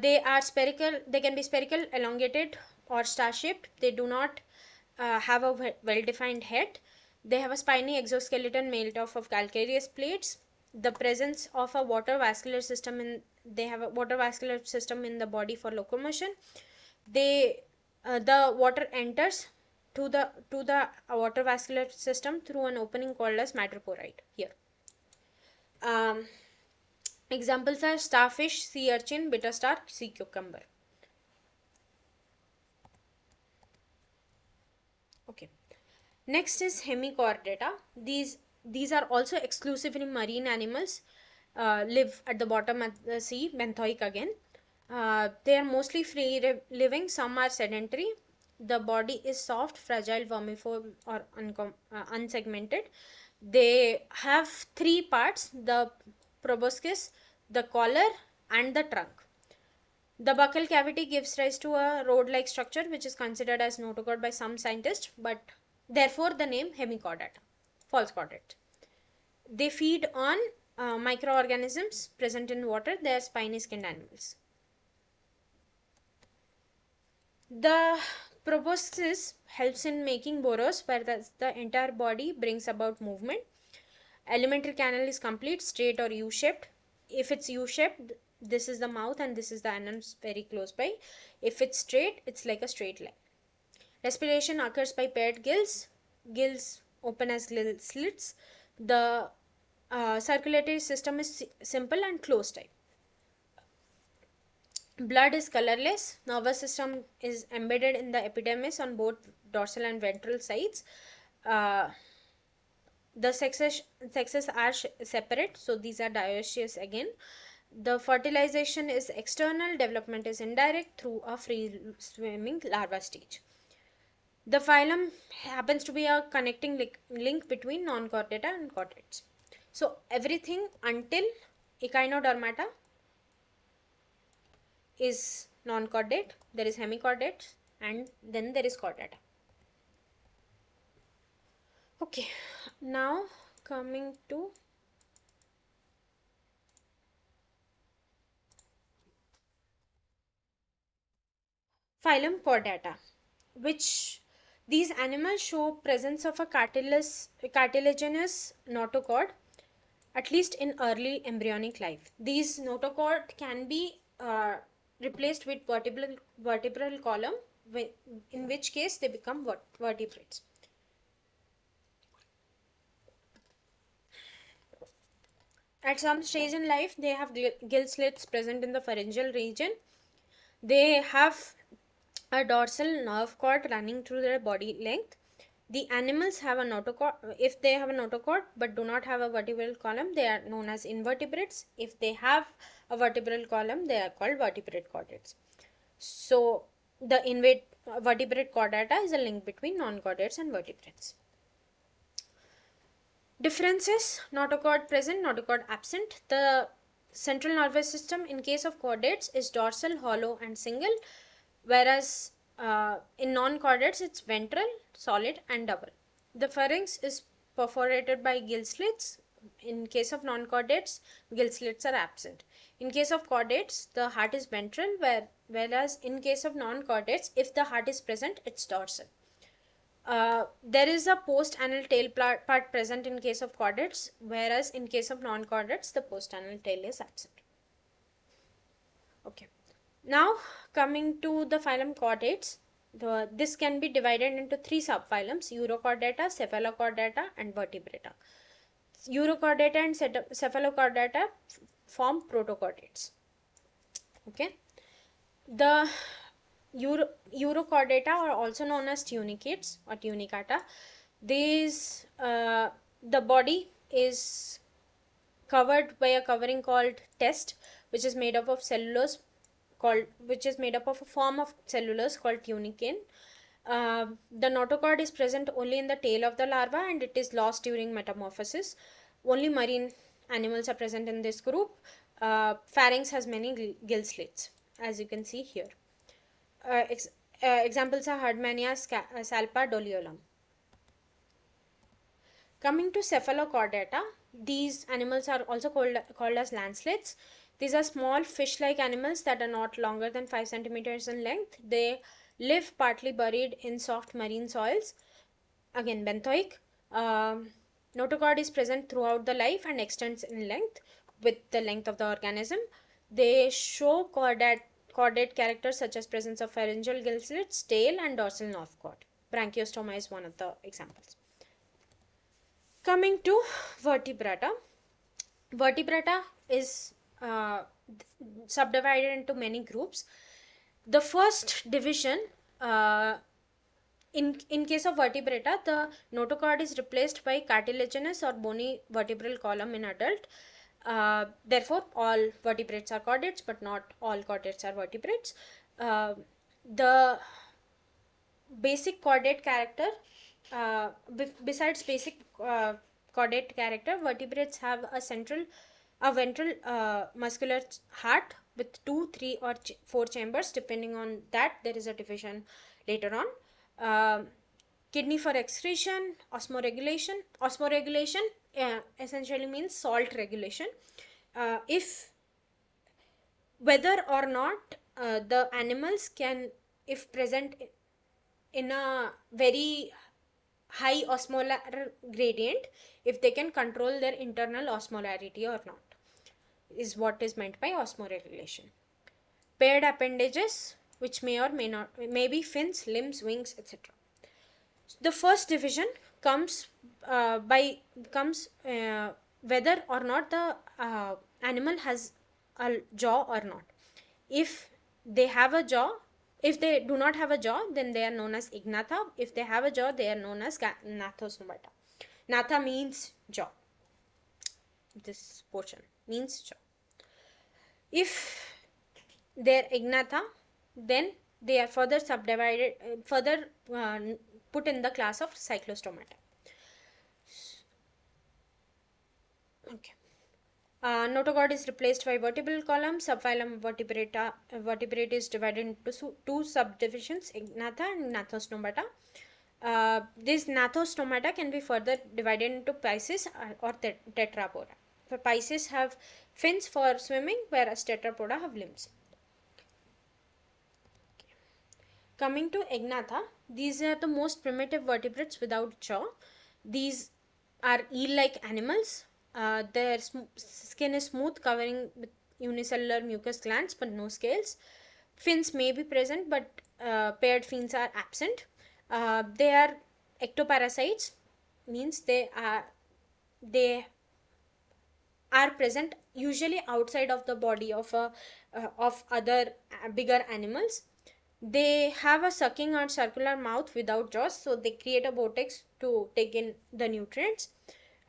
They are spherical. They can be spherical, elongated, or star shaped. They do not have a well defined head. They have a spiny exoskeleton made up of calcareous plates. The presence of a water vascular system in They have a water vascular system in the body for locomotion. They The water enters to the water vascular system through an opening called as madreporoid here. um, Examples are starfish, sea urchin, bitter star, sea cucumber. Okay. Next is hemichordata. These are also exclusively marine animals. Live at the bottom of the sea, benthic again. They are mostly free living. Some are sedentary. The body is soft, fragile, vermiform, or unsegmented. They have 3 parts: the proboscis, the collar, and the trunk. The buccal cavity gives rise to a rod-like structure, which is considered as notochord by some scientists, but therefore the name hemichordata, false chordate. They feed on microorganisms present in water. They are spiny skinned animals. The proboscis helps in making burrows, where the entire body brings about movement. Alimentary canal is complete, straight or U-shaped. If it's U-shaped, This is the mouth and this is the anus very close by. If it's straight, it's like a straight line. Respiration occurs by paired gills. Gills open as gill slits. The circulatory system is simple and closed type. Blood is colorless. Nervous system is embedded in the epidermis on both dorsal and ventral sides. Uh, the sexes are separate, so these are dioecious again. The fertilization is external, development is indirect through a free swimming larva stage. The phylum happens to be a connecting link between non-chordata and chordates. So everything until echinodermata is non-chordate, there is hemichordate, and then there is chordata. Okay, now coming to phylum chordata, which these animals show presence of a cartilaginous notochord, at least in early embryonic life. These notochord can be replaced with vertebral column, in which case they become vertebrates. At some stage in life, they have gill slits present in the pharyngeal region. They have a dorsal nerve cord running through their body length. The animals have a notochord. If they have a notochord but do not have a vertebral column, they are known as invertebrates. If they have a vertebral column, they are called vertebrate chordates. So the vertebrate chordata is a link between non-chordates and vertebrates. Differences: notochord present, notochord absent. The central nervous system in case of chordates is dorsal, hollow, and single, whereas in non-chordates it's ventral, solid, and double. The pharynx is perforated by gill slits. In case of non-chordates, gill slits are absent. In case of chordates, the heart is ventral, whereas in case of non-chordates, if the heart is present, it's dorsal. There is a post-anal tail part present in case of chordates, whereas in case of non-chordates, the post-anal tail is absent. Okay. Now, coming to the phylum chordates, this can be divided into three subphylums: Urochordata, Cephalochordata, and Vertebrata. Urochordata and Cephalochordata form protochordates. Okay. The Urochordata are also known as tunicates or tunicata. These the body is covered by a covering called test, which is made up of cellulose which is made up of a form of cellulose called tunicane. The notochord is present only in the tail of the larva and it is lost during metamorphosis. Only marine animals are present in this group. Pharynx has many gill slits, as you can see here. Examples are Herdmania, Salpa, Doliolum. Coming to Cephalochordata, these animals are also called as landslits. These are small fish-like animals that are not longer than 5 centimeters in length. They live partly buried in soft marine soils. Again, benthoic. Notochord is present throughout the life and extends in length with the length of the organism. They show chordate characters such as presence of pharyngeal gill slits, tail, and dorsal nerve cord. Branchiostoma is one of the examples. Coming to vertebrata. Vertebrata is subdivided into many groups. The first division, in case of vertebrata, the notochord is replaced by cartilaginous or bony vertebral column in adult. Therefore, all vertebrates are chordates, but not all chordates are vertebrates. The basic chordate character, besides basic chordate character, vertebrates have a ventral muscular heart with 2, 3, or 4 chambers. Depending on that, there is a division later on. Kidney for excretion, osmoregulation. Osmoregulation essentially means salt regulation. If whether or not the animals can, if present in a very high osmolar gradient, if they can control their internal osmolarity or not. is what is meant by osmoregulation. Paired appendages, which may or may not, may be fins, limbs, wings, etc. The first division comes by comes whether or not the animal has a jaw or not. If they have a jaw, if they do not have a jaw, then they are known as ignatha. If they have a jaw, they are known as gnathostomata. Natha means jaw. This portion means jaw. If they're ignatha, then they are further subdivided, further put in the class of cyclostomata. Okay. Notochord is replaced by vertebral column. Subphylum vertebrate is divided into two subdivisions, ignatha and gnathostomata. This gnathostomata can be further divided into pisces or tetrapoda. For pisces have fins for swimming, whereas tetrapoda have limbs. Coming to ignatha, these are the most primitive vertebrates without jaw. These are eel-like animals. Their skin is smooth, covering with unicellular mucous glands but no scales. Fins may be present, but paired fins are absent. They are ectoparasites, means they are present usually outside of the body of other bigger animals. They have a sucking or circular mouth without jaws, so they create a vortex to take in the nutrients.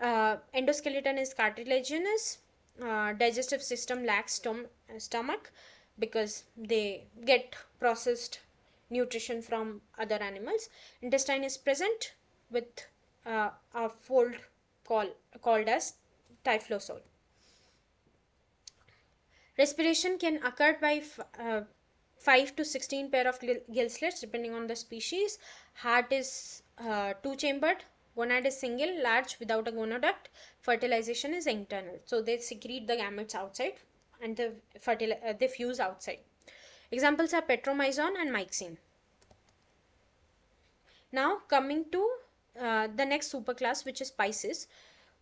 Endoskeleton is cartilaginous. Digestive system lacks stomach because they get processed nutrition from other animals. Intestine is present with a fold called as typhlosoid. Respiration can occur by 5 to 16 pair of gill slits depending on the species. Heart is two-chambered. Gonad is single, large, without a gonaduct. Fertilization is internal. So they secrete the gametes outside and they fuse outside. Examples are petromyzon and myxine. Now coming to the next superclass, which is pisces,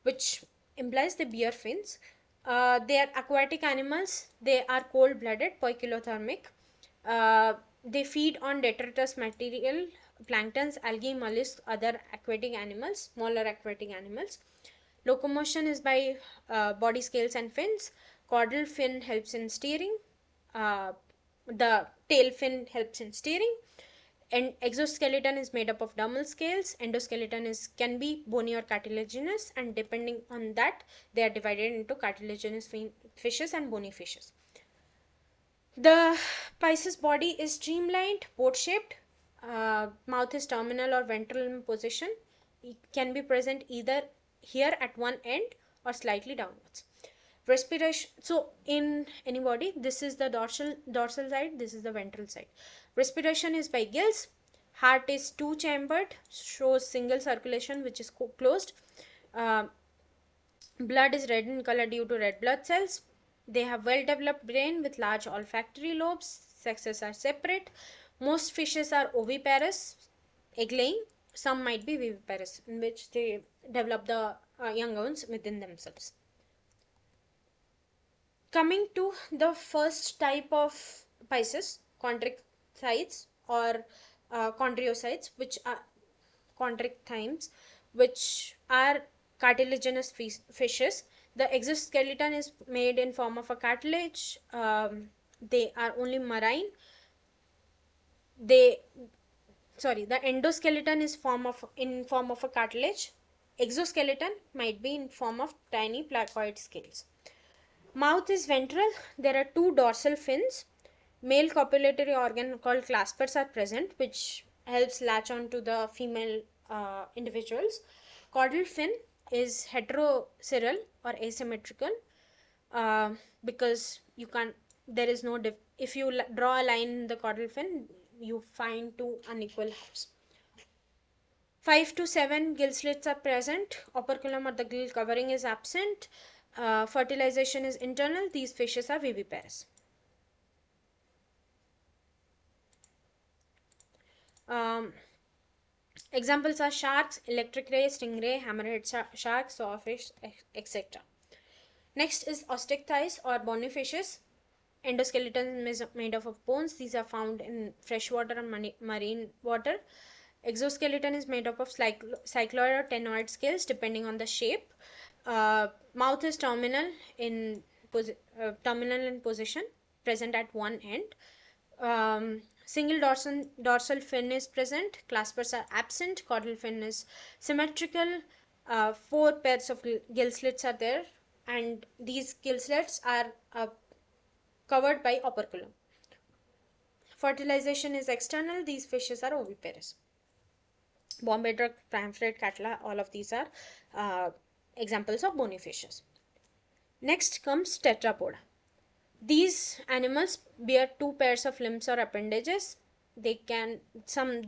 which implies the bear fins. They are aquatic animals. They are cold-blooded, poikilothermic. They feed on detritus material, planktons, algae, mollusks, other aquatic animals, smaller aquatic animals. Locomotion is by body scales and fins. Caudal fin helps in steering. The tail fin helps in steering. And exoskeleton is made up of dermal scales. Endoskeleton can be bony or cartilaginous, and depending on that, they are divided into cartilaginous fishes and bony fishes. The pisces body is streamlined, boat-shaped. Mouth is terminal or ventral in position. It can be present either here at one end or slightly downwards. Respiration, so in any body, this is the dorsal side, this is the ventral side. Respiration is by gills. Heart is two-chambered, shows single circulation which is closed. Blood is red in color due to red blood cells. They have well-developed brain with large olfactory lobes. Sexes are separate. Most fishes are oviparous, egg-laying. Some might be viviparous, in which they develop the young ones within themselves. Coming to the first type of pisces, chondrichthyes or chondriocytes, which are chondrichthymes, which are cartilaginous fishes. The exoskeleton is made in form of a cartilage. They are only marine. The endoskeleton is in form of a cartilage. Exoskeleton might be in form of tiny placoid scales. Mouth is ventral. There are two dorsal fins. Male copulatory organ called claspers are present, which helps latch on to the female individuals. Caudal fin is heteroceral or asymmetrical because there is no if you draw a line in the caudal fin, you find two unequal halves. 5 to 7 gill slits are present. Operculum or the gill covering is absent. Fertilization is internal. These fishes are viviparous. Examples are sharks, electric ray, stingray, hammerhead sharks, sawfish, etc. Next is osteichthyes or bonifacius. Endoskeleton is made up of bones. These are found in freshwater and marine water. Exoskeleton is made up of cycloid or tenoid scales depending on the shape. Mouth is terminal in position, present at one end. Single dorsal fin is present. Claspers are absent. Caudal fin is symmetrical. Four pairs of gill slits are there, and these gill slits are covered by operculum. Fertilization is external. These fishes are oviparous. Bombay duck, pamphlet, catla, all of these are examples of bony fishes. Next comes tetrapoda. These animals bear two pairs of limbs or appendages. They can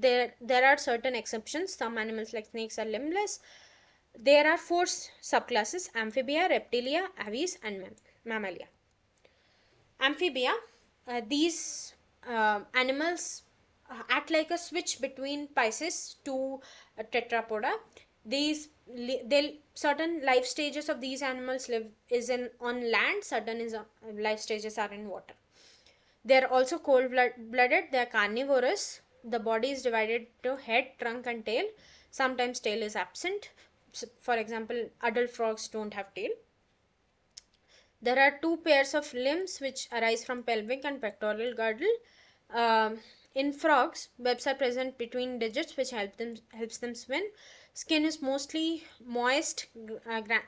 there are certain exceptions. Some animals like snakes are limbless. There are four subclasses: amphibia, reptilia, aves, and mammalia. Amphibia, these animals act like a switch between Pisces to tetrapoda. Certain life stages of these animals live is in on land. Certain life stages are in water. They are also cold-blooded. They are carnivorous. The body is divided to head, trunk, and tail. Sometimes tail is absent. For example, adult frogs don't have tail. There are two pairs of limbs which arise from pelvic and pectoral girdle. In frogs, webs are present between digits which helps them swim. Skin is mostly moist,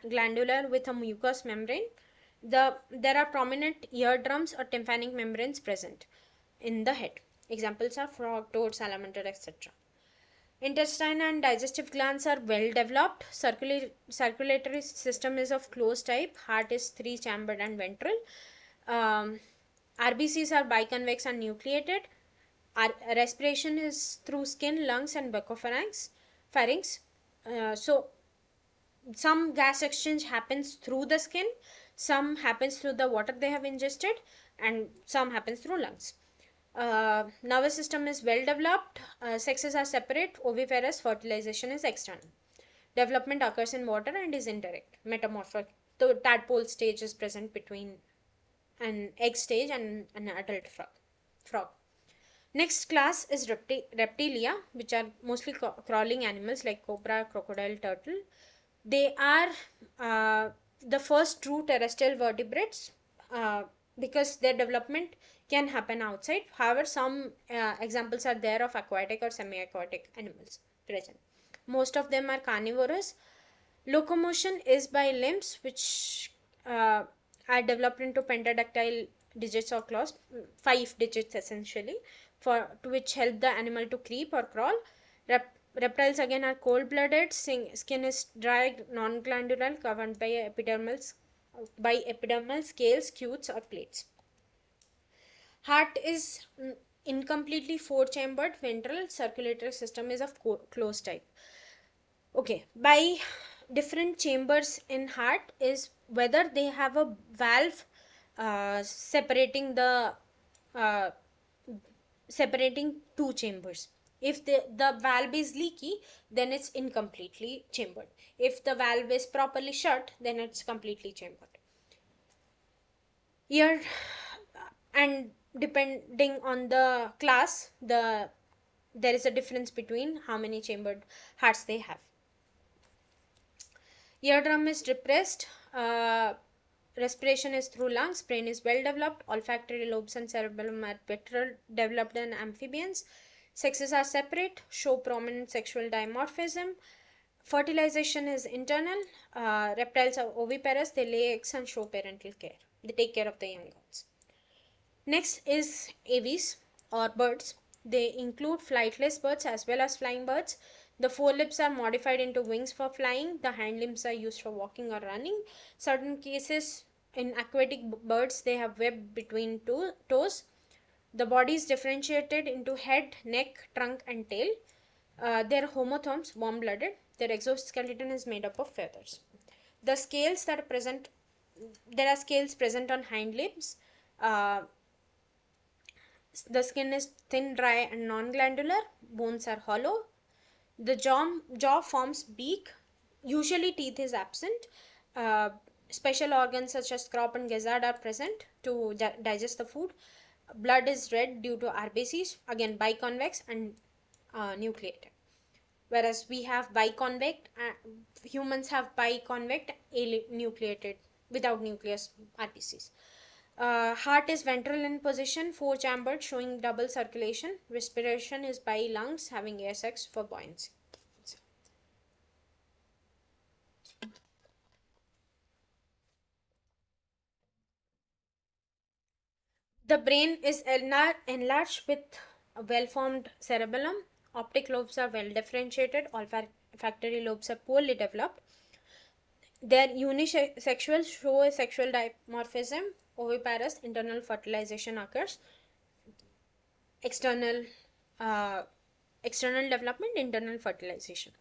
glandular with a mucous membrane. There are prominent eardrums or tympanic membranes present in the head. Examples are frog, toad, salamander, etc. Intestine and digestive glands are well developed. Circulatory system is of closed type. Heart is three-chambered and ventral. RBCs are biconvex and nucleated. Respiration is through skin, lungs, and buccopharynx. So some gas exchange happens through the skin, some happens through the water they have ingested, and some happens through lungs. Nervous system is well developed. Sexes are separate, oviparous. Fertilization is external. Development occurs in water and is indirect. Metamorphic. The tadpole stage is present between an egg stage and an adult frog. Next class is reptilia, which are mostly crawling animals like cobra, crocodile, turtle. They are the first true terrestrial vertebrates because their development can happen outside. However, some examples are there of aquatic or semi-aquatic animals present. Most of them are carnivorous. Locomotion is by limbs which are developed into pentadactyl digits or claws, 5 digits essentially, to which help the animal to creep or crawl. Reptiles again are cold-blooded. Skin is dry, non-glandular, covered by epidermal scales, cutes, or plates. Heart is incompletely four-chambered. Ventral circulatory system is of closed type. Okay, by different chambers in heart is whether they have a valve separating two chambers. If the valve is leaky, then it's incompletely chambered. If the valve is properly shut, then it's completely chambered. Here, and depending on the class, there is a difference between how many chambered hearts they have. Eardrum is depressed. Respiration is through lungs. Brain is well developed. Olfactory lobes and cerebellum are better developed than amphibians. Sexes are separate, show prominent sexual dimorphism. Fertilization is internal. Reptiles are oviparous. They lay eggs and show parental care. They take care of the young ones. Next is aves or birds. They include flightless birds as well as flying birds. The forelimbs are modified into wings for flying. The hind limbs are used for walking or running. Certain cases in aquatic birds, they have web between toes. The body is differentiated into head, neck, trunk, and tail. They are homotherms, warm-blooded. Their exoskeleton is made up of feathers. The scales that are present, there are scales present on hind limbs. The skin is thin, dry, and non-glandular. Bones are hollow. The jaw forms beak. Usually teeth is absent. Special organs such as crop and gizzard are present to digest the food. Blood is red due to RBCs, again biconvex and nucleated. Whereas we have biconvex, humans have biconvex nucleated without nucleus RBCs. Heart is ventral in position, four chambered, showing double circulation. Respiration is by lungs, having air sacs for buoyancy. The brain is enlarged with a well-formed cerebellum. Optic lobes are well differentiated. Olfactory lobes are poorly developed. They are unisexual, show a sexual dimorphism. Oviparous, internal fertilization occurs. External, uh, external development, internal fertilization.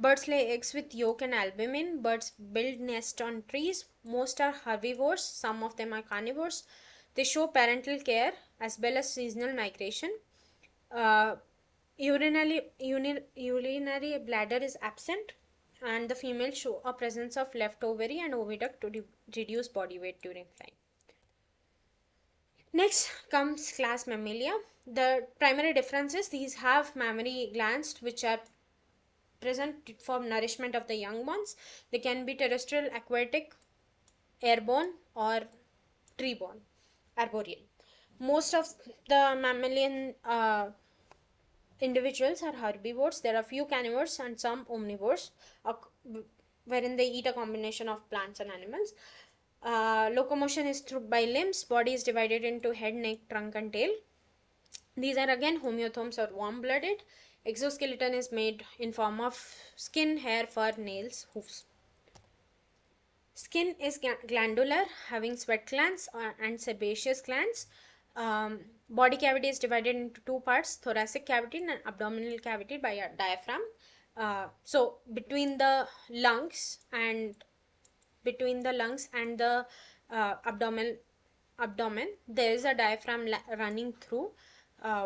Birds lay eggs with yolk and albumin. Birds build nests on trees. Most are herbivores, some of them are carnivores. They show parental care as well as seasonal migration. Uh, urinary bladder is absent, and the female show a presence of left ovary and oviduct to reduce body weight during flying. Next comes class Mammalia. The primary difference is these have mammary glands which are present for nourishment of the young ones. They can be terrestrial, aquatic, airborne, or treeborne, arboreal. Most of the mammalian individuals are herbivores. There are few carnivores and some omnivores, wherein they eat a combination of plants and animals. Locomotion is through by limbs. Body is divided into head, neck, trunk, and tail. These are again homeotherms or warm-blooded. Exoskeleton is made in form of skin, hair, fur, nails, hoofs. Skin is glandular, having sweat glands and sebaceous glands. Body cavity is divided into two parts, thoracic cavity and abdominal cavity by a diaphragm. So between the lungs and the abdomen there is a diaphragm running through,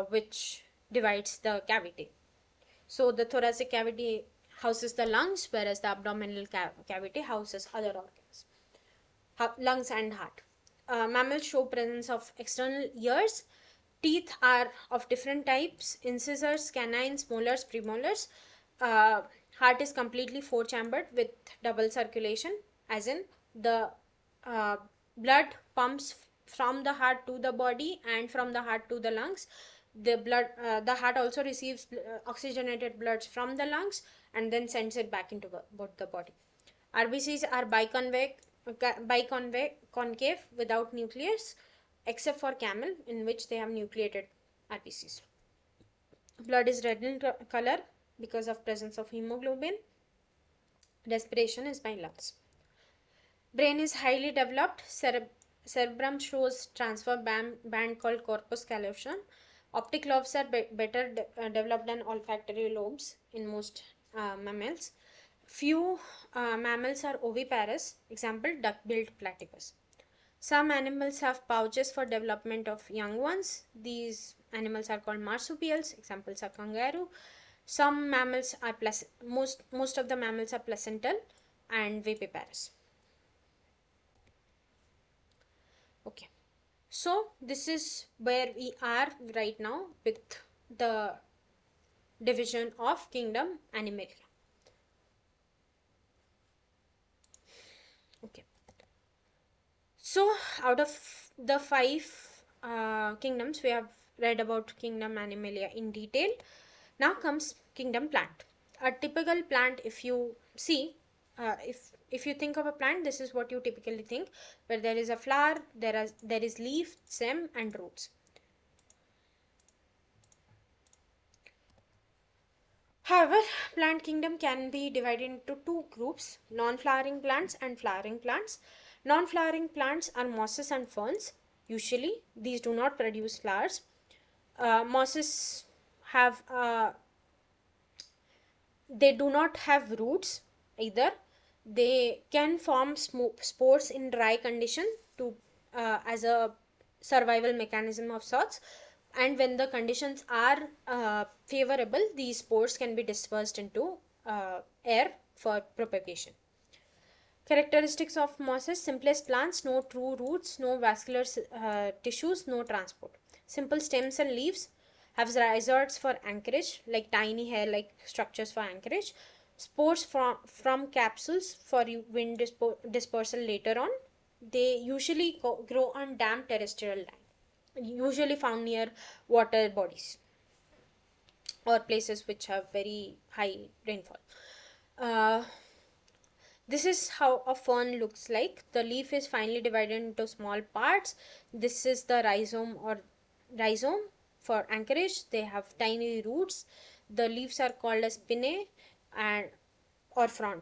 which divides the cavity. So the thoracic cavity houses the lungs, whereas the abdominal cavity houses other organs, lungs and heart. Mammals show presence of external ears. Teeth are of different types: incisors, canines, molars, premolars. Heart is completely four chambered with double circulation, as in the uh, blood pumps from the heart to the body and from the heart to the lungs. The heart also receives oxygenated blood from the lungs and then sends it back into the body. RBCs are concave without nucleus, except for camel, in which they have nucleated RBCs. Blood is red in color because of presence of hemoglobin. Respiration is by lungs. Brain is highly developed. Cerebrum shows transfer band called corpus callosum. Optic lobes are better developed than olfactory lobes in most mammals. Few mammals are oviparous, example duck-billed platypus. Some animals have pouches for development of young ones. These animals are called marsupials, examples are kangaroo. Some mammals are most of the mammals are placental and viviparous. Okay, so this is where we are right now with the division of kingdom Animalia. Okay, so out of the five kingdoms, we have read about kingdom Animalia in detail. Now comes kingdom plant. A typical plant, if you see, if you think of a plant, this is what you typically think, where there is a flower, there is leaf, stem, and roots. However, plant kingdom can be divided into two groups: non-flowering plants and flowering plants. Non-flowering plants are mosses and ferns. Usually, these do not produce flowers. Mosses have they do not have roots either. They can form spores in dry condition to as a survival mechanism of sorts, and when the conditions are favorable, these spores can be dispersed into air for propagation. Characteristics of mosses: simplest plants, no true roots, no vascular tissues, no transport. Simple stems and leaves, have rhizoids for anchorage, like tiny hair-like structures for anchorage. Spores from capsules for wind dispersal later on. They usually grow on damp terrestrial land, usually found near water bodies or places which have very high rainfall. Uh, this is how a fern looks like. The leaf is finely divided into small parts. This is the rhizome for anchorage. They have tiny roots. The leaves are called as pinnae and or frond.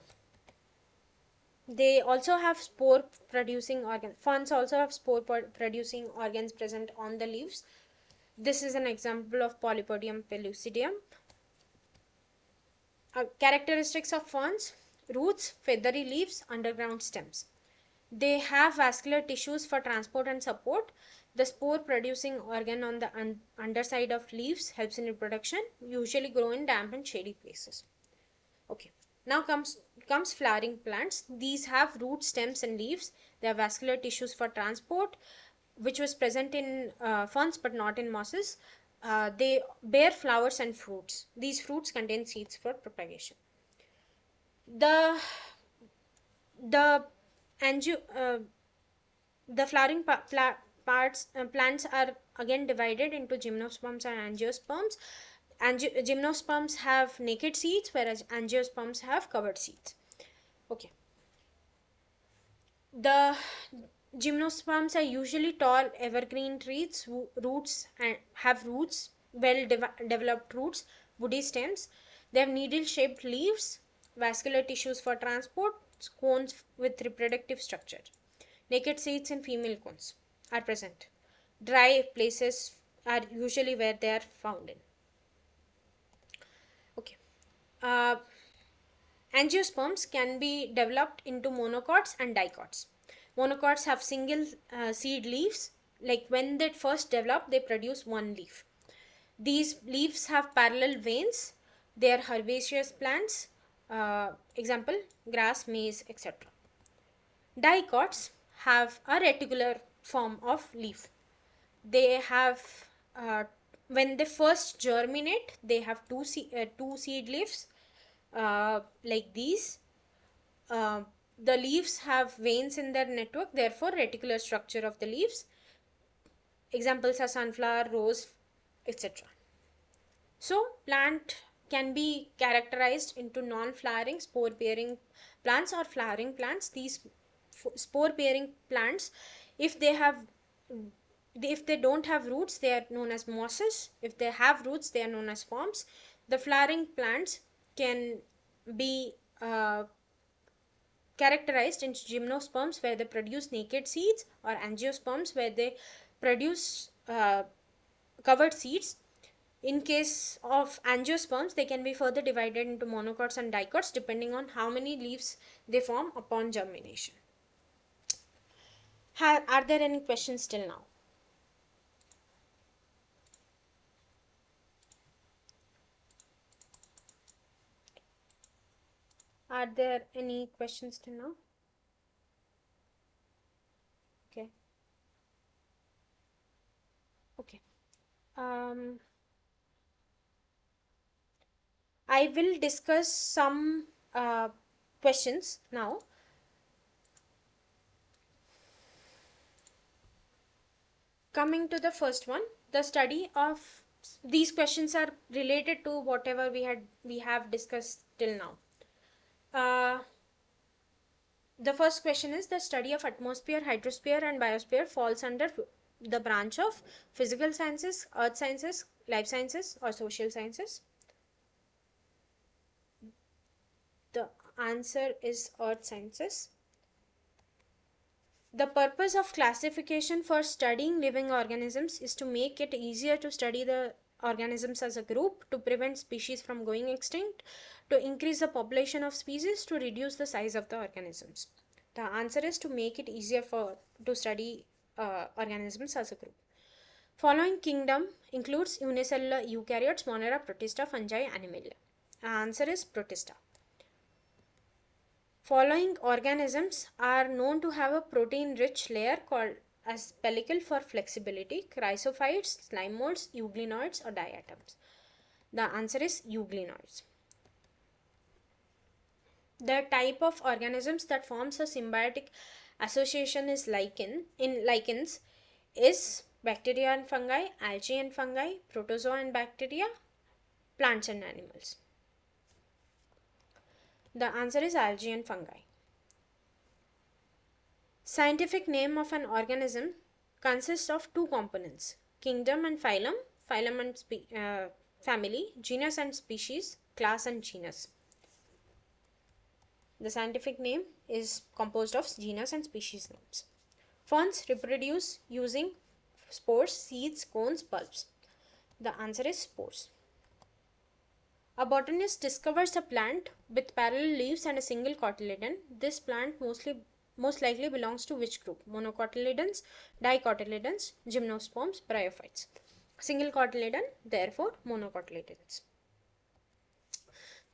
They also have spore producing organs. Ferns also have spore producing organs present on the leaves. This is an example of Polypodium pellucidum. Characteristics of ferns: roots, feathery leaves, underground stems. They have vascular tissues for transport and support. The spore producing organ on the underside of leaves helps in reproduction, usually grow in damp and shady places. Okay, now comes flowering plants. These have roots, stems and leaves. They have vascular tissues for transport, which was present in ferns but not in mosses. They bear flowers and fruits. These fruits contain seeds for propagation. The the angio the flowering plants are again divided into gymnosperms and angiosperms. Gymnosperms have naked seeds, whereas angiosperms have covered seeds. Okay. The gymnosperms are usually tall evergreen trees. Roots and have roots, developed roots, woody stems. They have needle shaped leaves, vascular tissues for transport, cones with reproductive structure. Naked seeds and female cones are present. Dry places are usually where they are found in. Okay. Uh, Angiosperms can be developed into monocots and dicots. Monocots have single seed leaves. Like when they first develop, they produce one leaf. These leaves have parallel veins. They are herbaceous plants. Example, grass, maize, etc. Dicots have a reticular form of leaf. They have, when they first germinate, they have two seed leaves, like these. Uh, the leaves have veins in their network, therefore reticular structure of the leaves. Examples are sunflower, rose, etc. So plant can be characterized into non-flowering spore bearing plants or flowering plants. These spore bearing plants, if they have if they don't have roots, they are known as mosses. If they have roots, they are known as forms. The flowering plants can be characterized into gymnosperms, where they produce naked seeds, or angiosperms, where they produce covered seeds. In case of angiosperms, they can be further divided into monocots and dicots depending on how many leaves they form upon germination. Are there any questions till now? Are there any questions till now? Okay. Okay. I will discuss some questions now. Coming to the first one, the study of these questions are related to whatever we have discussed till now. The first question is: the study of atmosphere, hydrosphere and biosphere falls under the branch of physical sciences, earth sciences, life sciences or social sciences? The answer is earth sciences. The purpose of classification for studying living organisms is to make it easier to study the organisms as a group, to prevent species from going extinct, to increase the population of species, to reduce the size of the organisms. The answer is to make it easier to study organisms as a group. Following kingdom includes unicellular eukaryotes, Monera, Protista, fungi, Animalia. The answer is Protista. Following organisms are known to have a protein-rich layer called as pellicle for flexibility: chrysophytes, slime molds, euglenoids, or diatoms. The answer is euglenoids. The type of organisms that forms a symbiotic association is in lichens is bacteria and fungi, algae and fungi, protozoa and bacteria, plants and animals. The answer is algae and fungi. Scientific name of an organism consists of two components: kingdom and phylum, phylum and family, genus and species, class and genus. The scientific name is composed of genus and species names. Ferns reproduce using spores, seeds, cones, bulbs. The answer is spores. A botanist discovers a plant with parallel leaves and a single cotyledon. This plant most likely belongs to which group? Monocotyledons, dicotyledons, gymnosperms, bryophytes. Single cotyledon, therefore monocotyledons.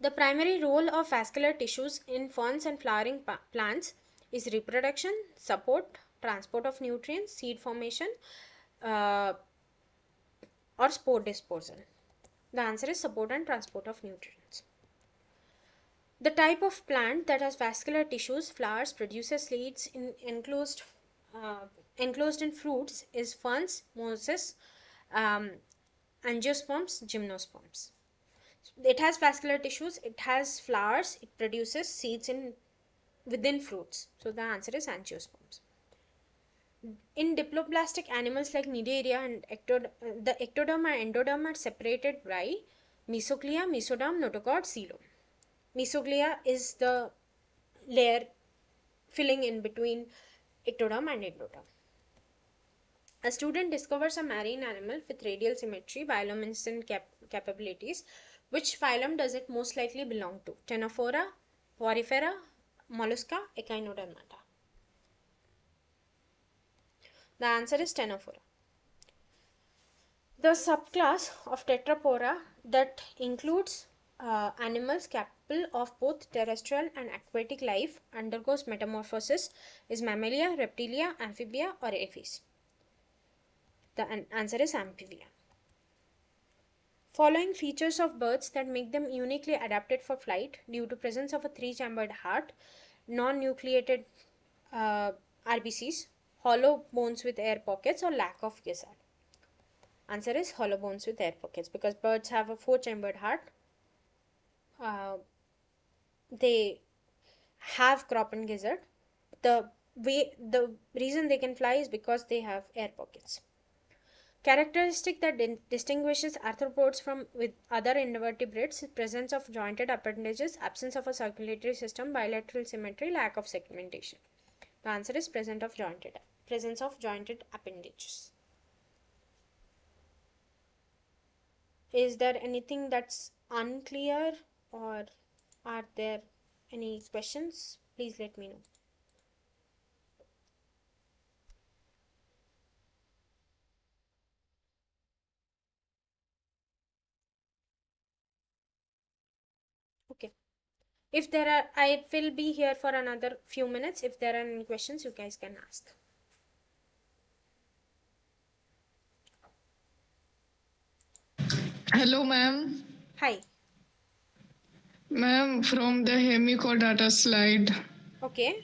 The primary role of vascular tissues in ferns and flowering plants is reproduction, support, transport of nutrients, seed formation, uh, or spore dispersal. The answer is support and transport of nutrients. The type of plant that has vascular tissues, flowers, produces seeds enclosed in fruits is ferns, mosses, angiosperms, gymnosperms. It has vascular tissues, it has flowers, it produces seeds within fruits. So the answer is angiosperms. In diploblastic animals like Cnidaria and the ectoderm and endoderm are separated by mesoglea, mesoderm, notochord, coelom. Mesoglea is the layer filling in between ectoderm and endoderm. A student discovers a marine animal with radial symmetry, bioluminescent capabilities. Which phylum does it most likely belong to? Ctenophora, Porifera, Mollusca, Echinodermata. The answer is Ctenophora. The subclass of Tetrapora that includes animals capable of both terrestrial and aquatic life undergoes metamorphosis is Mammalia, Reptilia, Amphibia, or Aphids. The answer is Amphibia. Following features of birds that make them uniquely adapted for flight due to presence of a three-chambered heart, non-nucleated RBCs, hollow bones with air pockets, or lack of gizzard. Answer is hollow bones with air pockets, because birds have a four-chambered heart. They have crop and gizzard. The reason they can fly is because they have air pockets. Characteristic that distinguishes arthropods from with other invertebrates is presence of jointed appendages, absence of a circulatory system, bilateral symmetry, lack of segmentation. The answer is presence of jointed appendages. Is there anything that's unclear, or are there any questions? Please let me know. Okay. If there are, I will be here for another few minutes. If there are any questions, you guys can ask. Hello, ma'am. Hi. Ma'am, from the hemicodata slide, Okay.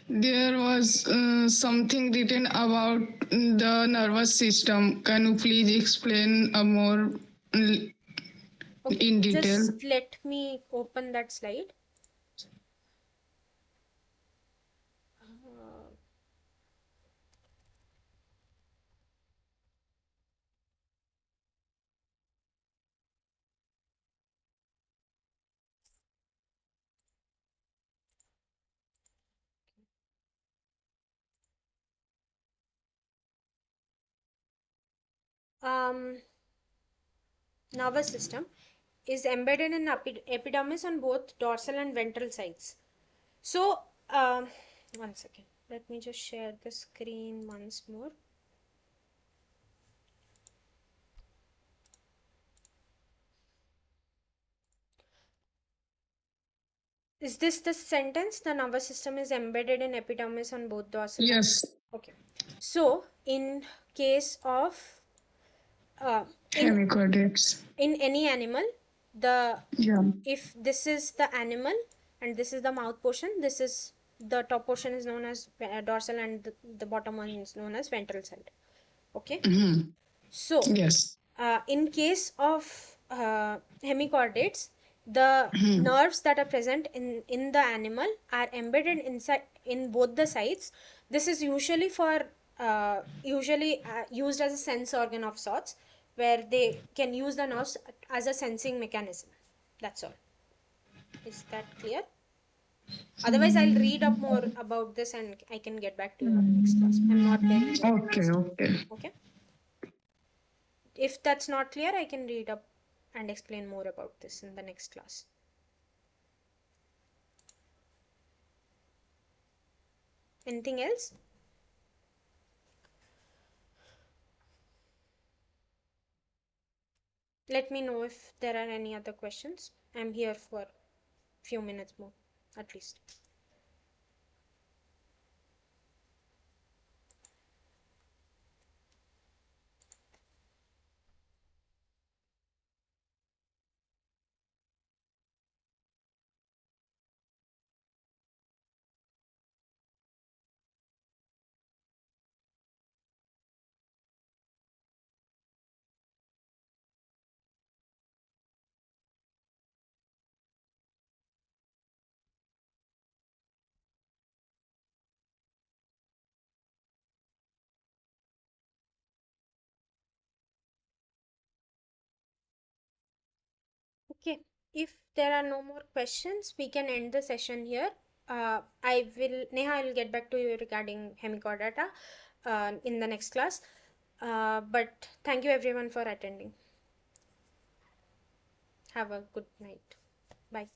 there was something written about the nervous system. Can you please explain more Okay. in detail? Just let me open that slide. Nervous system is embedded in epidermis on both dorsal and ventral sides. So, one second. Let me just share the screen once more. Is this the sentence? The nervous system is embedded in epidermis on both dorsal and... Yes. Okay. So, in case of uh, in Hemichordates. in any animal, the Yeah. if this is the animal and this is the mouth portion, this is the top portion is known as dorsal and the bottom one is known as ventral side. Okay. Mhm. So, Yes. in case of hemichordates, the Mhm. nerves that are present in the animal are embedded inside in both the sides. This is usually for usually used as a sense organ of sorts, where they can use the nerves as a sensing mechanism. That's all. Is that clear? Otherwise, I'll read up more about this and I can get back to you on next class. I'm not very clear on Okay, this. okay. Okay. If that's not clear, I can read up and explain more about this in the next class. Anything else? Let me know if there are any other questions. I'm here for a few minutes more, at least. Okay, if there are no more questions, we can end the session here. Neha, I will get back to you regarding hemichordata in the next class. But thank you everyone for attending. Have a good night. Bye.